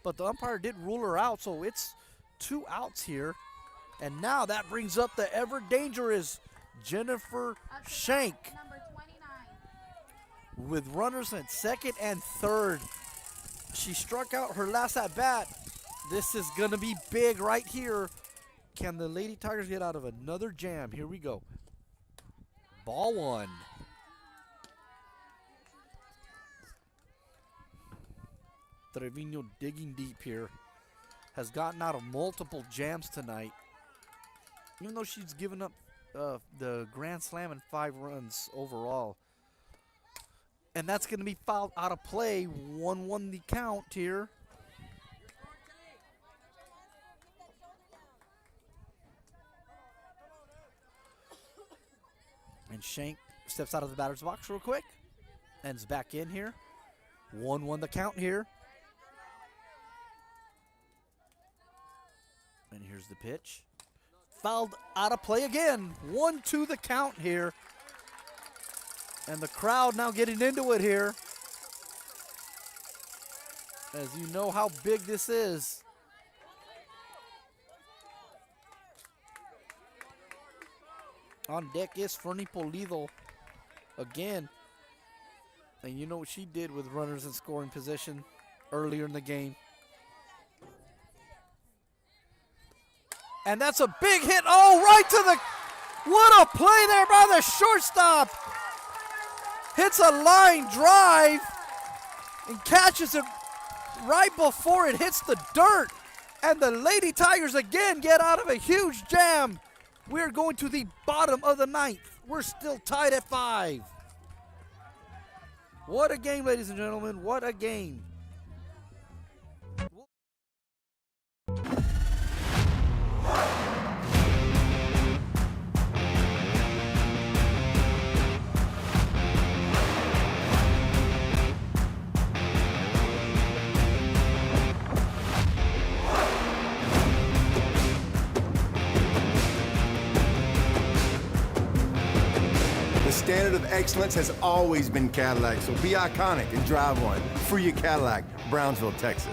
[SPEAKER 1] but the umpire did rule her out, so it's 2 outs here. And now that brings up the ever dangerous Jennifer Shank with runners at second and third. She struck out her last at bat. This is going to be big right here. Can the Lady Tigers get out of another jam? Here we go. Ball one. Trevino digging deep here. Has gotten out of multiple jams tonight. Even though she's given up the grand slam and 5 runs overall. And that's going to be fouled out of play. 1-1 the count here. And Shank steps out of the batter's box real quick. And is back in here. 1-1 the count here. And here's the pitch. Fouled out of play again. 1-2 the count here. And the crowd now getting into it here. As you know how big this is. On deck is Fernie Polido again. And you know what she did with runners in scoring position earlier in the game. And that's a big hit. Oh, right to the... What a play there by the shortstop. Hits a line drive and catches it right before it hits the dirt. And the Lady Tigers again get out of a huge jam. We're going to the bottom of the 9th. We're still tied at 5. What a game, ladies and gentlemen. What a game.
[SPEAKER 9] The standard of excellence has always been Cadillac, so be iconic and drive one. Free your Cadillac, Brownsville, Texas.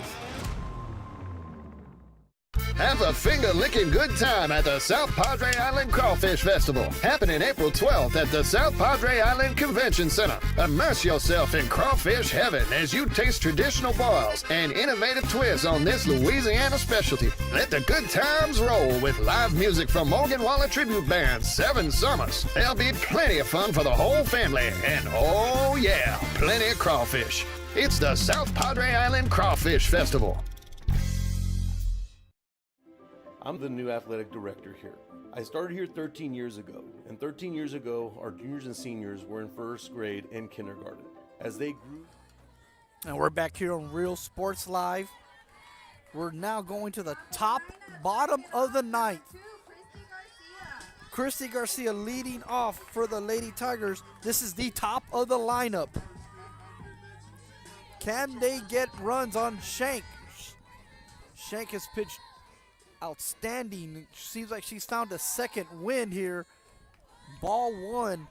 [SPEAKER 15] Have a finger-licking good time at the South Padre Island Crawfish Festival, happening April 12th at the South Padre Island Convention Center. Immerse yourself in crawfish heaven as you taste traditional boils and innovative twists on this Louisiana specialty. Let the good times roll with live music from Morgan Wallen Tribute Band 7 Summers. There'll be plenty of fun for the whole family, and oh yeah, plenty of crawfish. It's the South Padre Island Crawfish Festival.
[SPEAKER 16] I'm the new athletic director here. I started here 13 years ago, and 13 years ago, our juniors and seniors were in first grade and kindergarten. As they grew...
[SPEAKER 1] And we're back here on Real Sports Live. We're now going to the bottom of the 9th. Christy Garcia leading off for the Lady Tigers. This is the top of the lineup. Can they get runs on Shank? Shank has pitched outstanding. Seems like she's found a second win here. Ball one.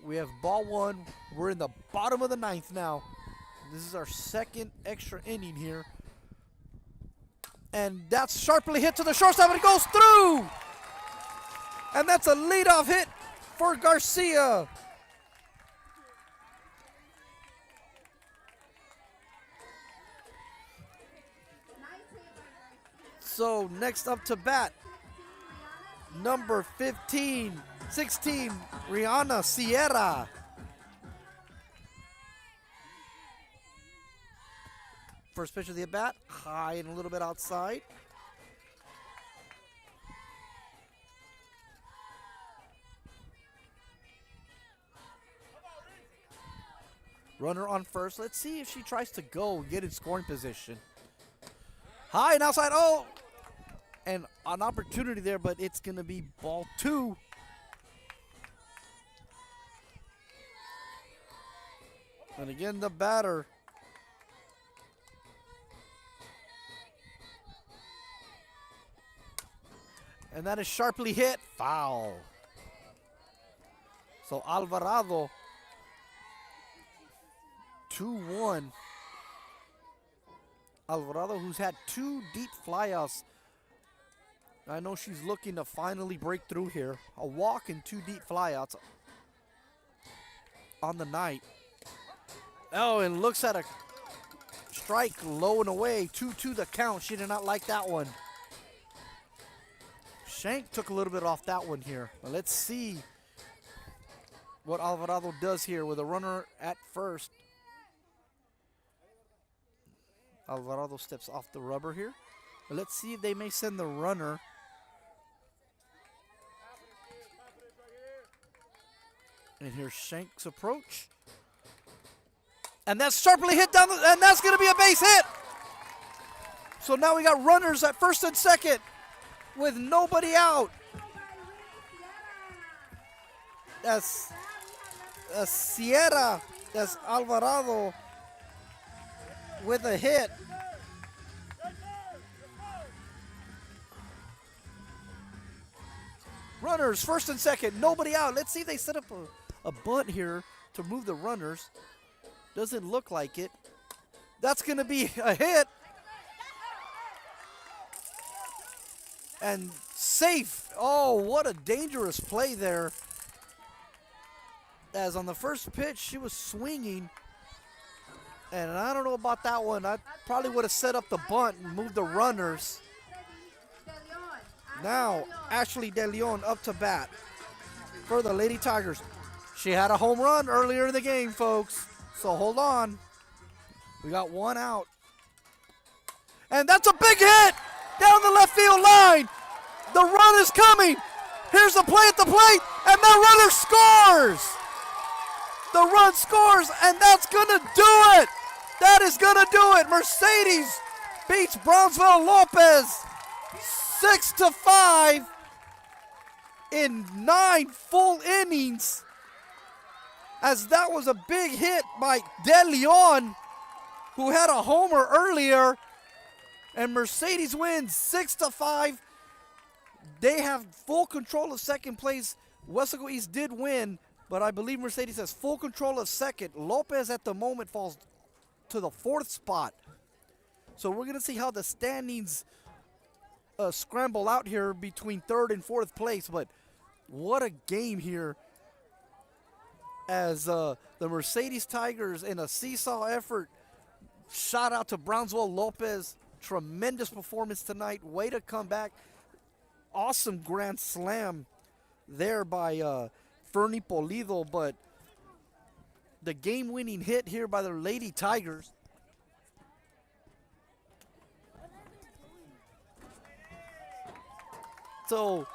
[SPEAKER 1] We have ball one. We're in the bottom of the 9th now. This is our second extra inning here. And that's sharply hit to the shortstop, and it goes through. And that's a leadoff hit for Garcia. So next up to bat, number 16, Rihanna Sierra. First pitch of the at bat, high and a little bit outside. Runner on first. Let's see if she tries to go and get in scoring position. High and outside. Oh! And an opportunity there, but it's going to be ball 2. And again, the batter. And that is sharply hit. Foul. So Alvarado, 2-1. Alvarado, who's had 2 deep flyouts. I know she's looking to finally break through here. A walk and 2 deep flyouts on the night. Oh, and looks at a strike low and away. 2-2 the count. She did not like that one. Shank took a little bit off that one here. But let's see what Alvarado does here with a runner at first. Alvarado steps off the rubber here. But let's see if they may send the runner. And here's Shank's approach. And that's sharply hit down, and that's going to be a base hit. So now we got runners at first and second with nobody out. That's Sierra. That's Alvarado with a hit. Runners first and second, nobody out. Let's see if they set up a bunt here to move the runners. Doesn't look like it. That's going to be a hit. And safe. Oh, what a dangerous play there. As on the first pitch, she was swinging. And I don't know about that one. I probably would have set up the bunt and moved the runners. Now, Ashley De Leon up to bat for the Lady Tigers. She had a home run earlier in the game, folks. So hold on. We got 1 out. And that's a big hit down the left field line. The run is coming. Here's the play at the plate, and that runner scores. The run scores, and that's going to do it. That is going to do it. Mercedes beats Brownsville Lopez 6-5 in 9 full innings, as that was a big hit by De Leon, who had a homer earlier, and Mercedes wins 6-5. They have full control of second place. Wesco East did win, but I believe Mercedes has full control of second. Lopez at the moment falls to the 4th spot. So we're going to see how the standings scramble out here between 3rd and 4th place. But what a game here, as the Mercedes Tigers in a seesaw effort. Shout out to Brownsville Lopez. Tremendous performance tonight. Way to come back. Awesome grand slam there by Fernie Polido. But the game-winning hit here by the Lady Tigers. So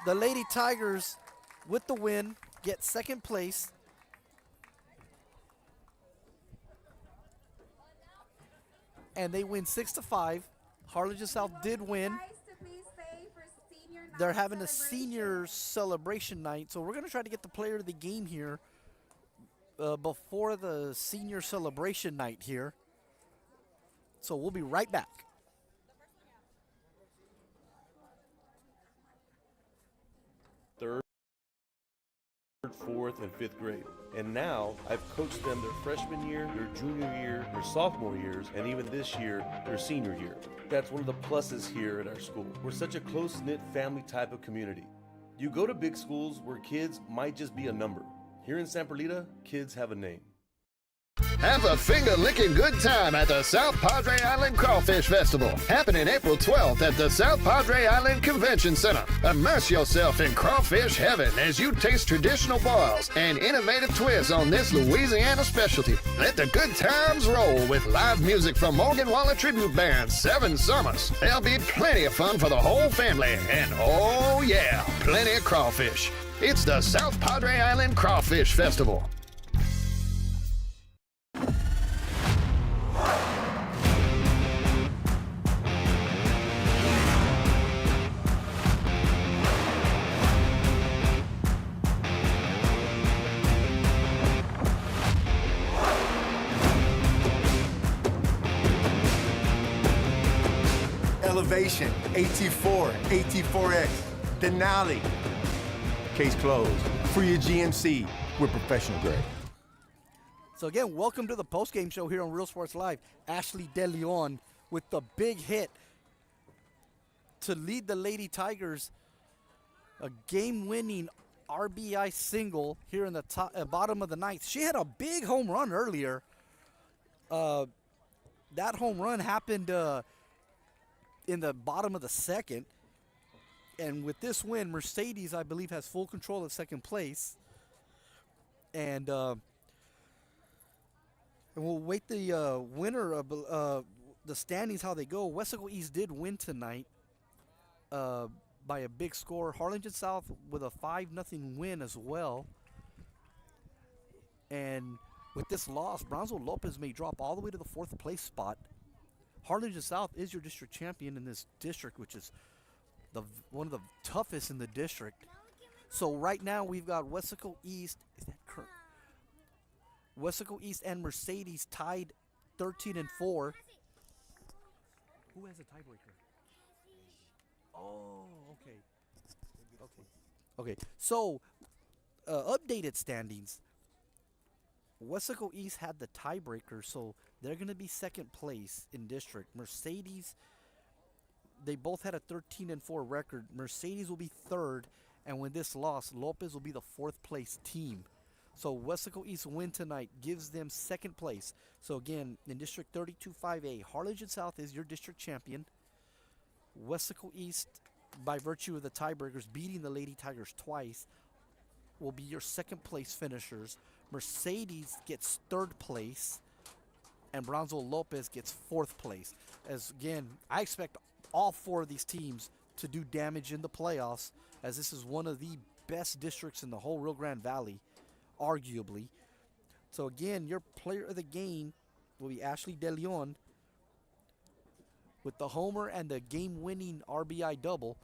[SPEAKER 1] the Lady Tigers, with the win, get second place. And they win 6-5. Harlingen South did win. They're having a senior celebration night, so we're going to try to get the player of the game here before the senior celebration night here. So we'll be right back.
[SPEAKER 16] Third. 4th, and 5th grade. And now I've coached them their freshman year, their junior year, their sophomore years, and even this year, their senior year. That's one of the pluses here at our school. We're such a close-knit family type of community. You go to big schools where kids might just be a number. Here in San Perlita, kids have a name.
[SPEAKER 15] Have a finger-licking good time at the South Padre Island Crawfish Festival, happening April 12th at the South Padre Island Convention Center. Immerse yourself in crawfish heaven as you taste traditional boils and innovative twists on this Louisiana specialty. Let the good times roll with live music from Morgan Wallen Tribute Band 7 Summers. There'll be plenty of fun for the whole family, and oh yeah, plenty of crawfish. It's the South Padre Island Crawfish Festival.
[SPEAKER 9] Elevation, AT4, AT4X, Denali. Case closed. For your GMC, we're professional grade.
[SPEAKER 1] So again, welcome to the post-game show here on Real Sports Live. Ashley DeLeon with the big hit to lead the Lady Tigers, a game-winning RBI single here in the bottom of the ninth. She had a big home run earlier. That home run happened in the bottom of the second. And with this win, Mercedes, I believe, has full control of second place. And we'll wait the winner of the standings, how they go. Wesco East did win tonight by a big score. Harlingen South with a 5-0 win as well. And with this loss, Brownsville Lopez may drop all the way to the 4th place spot. Harlingen South is your district champion in this district, which is one of the toughest in the district. So right now we've got Wesco East. Is that correct? Wesco East and Mercedes tied 13-4. Who has a tiebreaker? Oh, okay. Okay. So updated standings. Wesco East had the tiebreaker, so they're going to be second place in district. Mercedes, they both had a 13-4 record. Mercedes will be third, and with this loss, Lopez will be the 4th place team. So Wesco East win tonight gives them second place. So again, in District 32-5A, Harlingen South is your district champion. Wesco East, by virtue of the tiebreakers, beating the Lady Tigers twice, will be your second place finishers. Mercedes gets 3rd place, and Brownsville Lopez gets 4th place. As again, I expect all 4 of these teams to do damage in the playoffs, as this is one of the best districts in the whole Rio Grande Valley, arguably. So again, your player of the game will be Ashley DeLeon with the homer and the game-winning RBI double.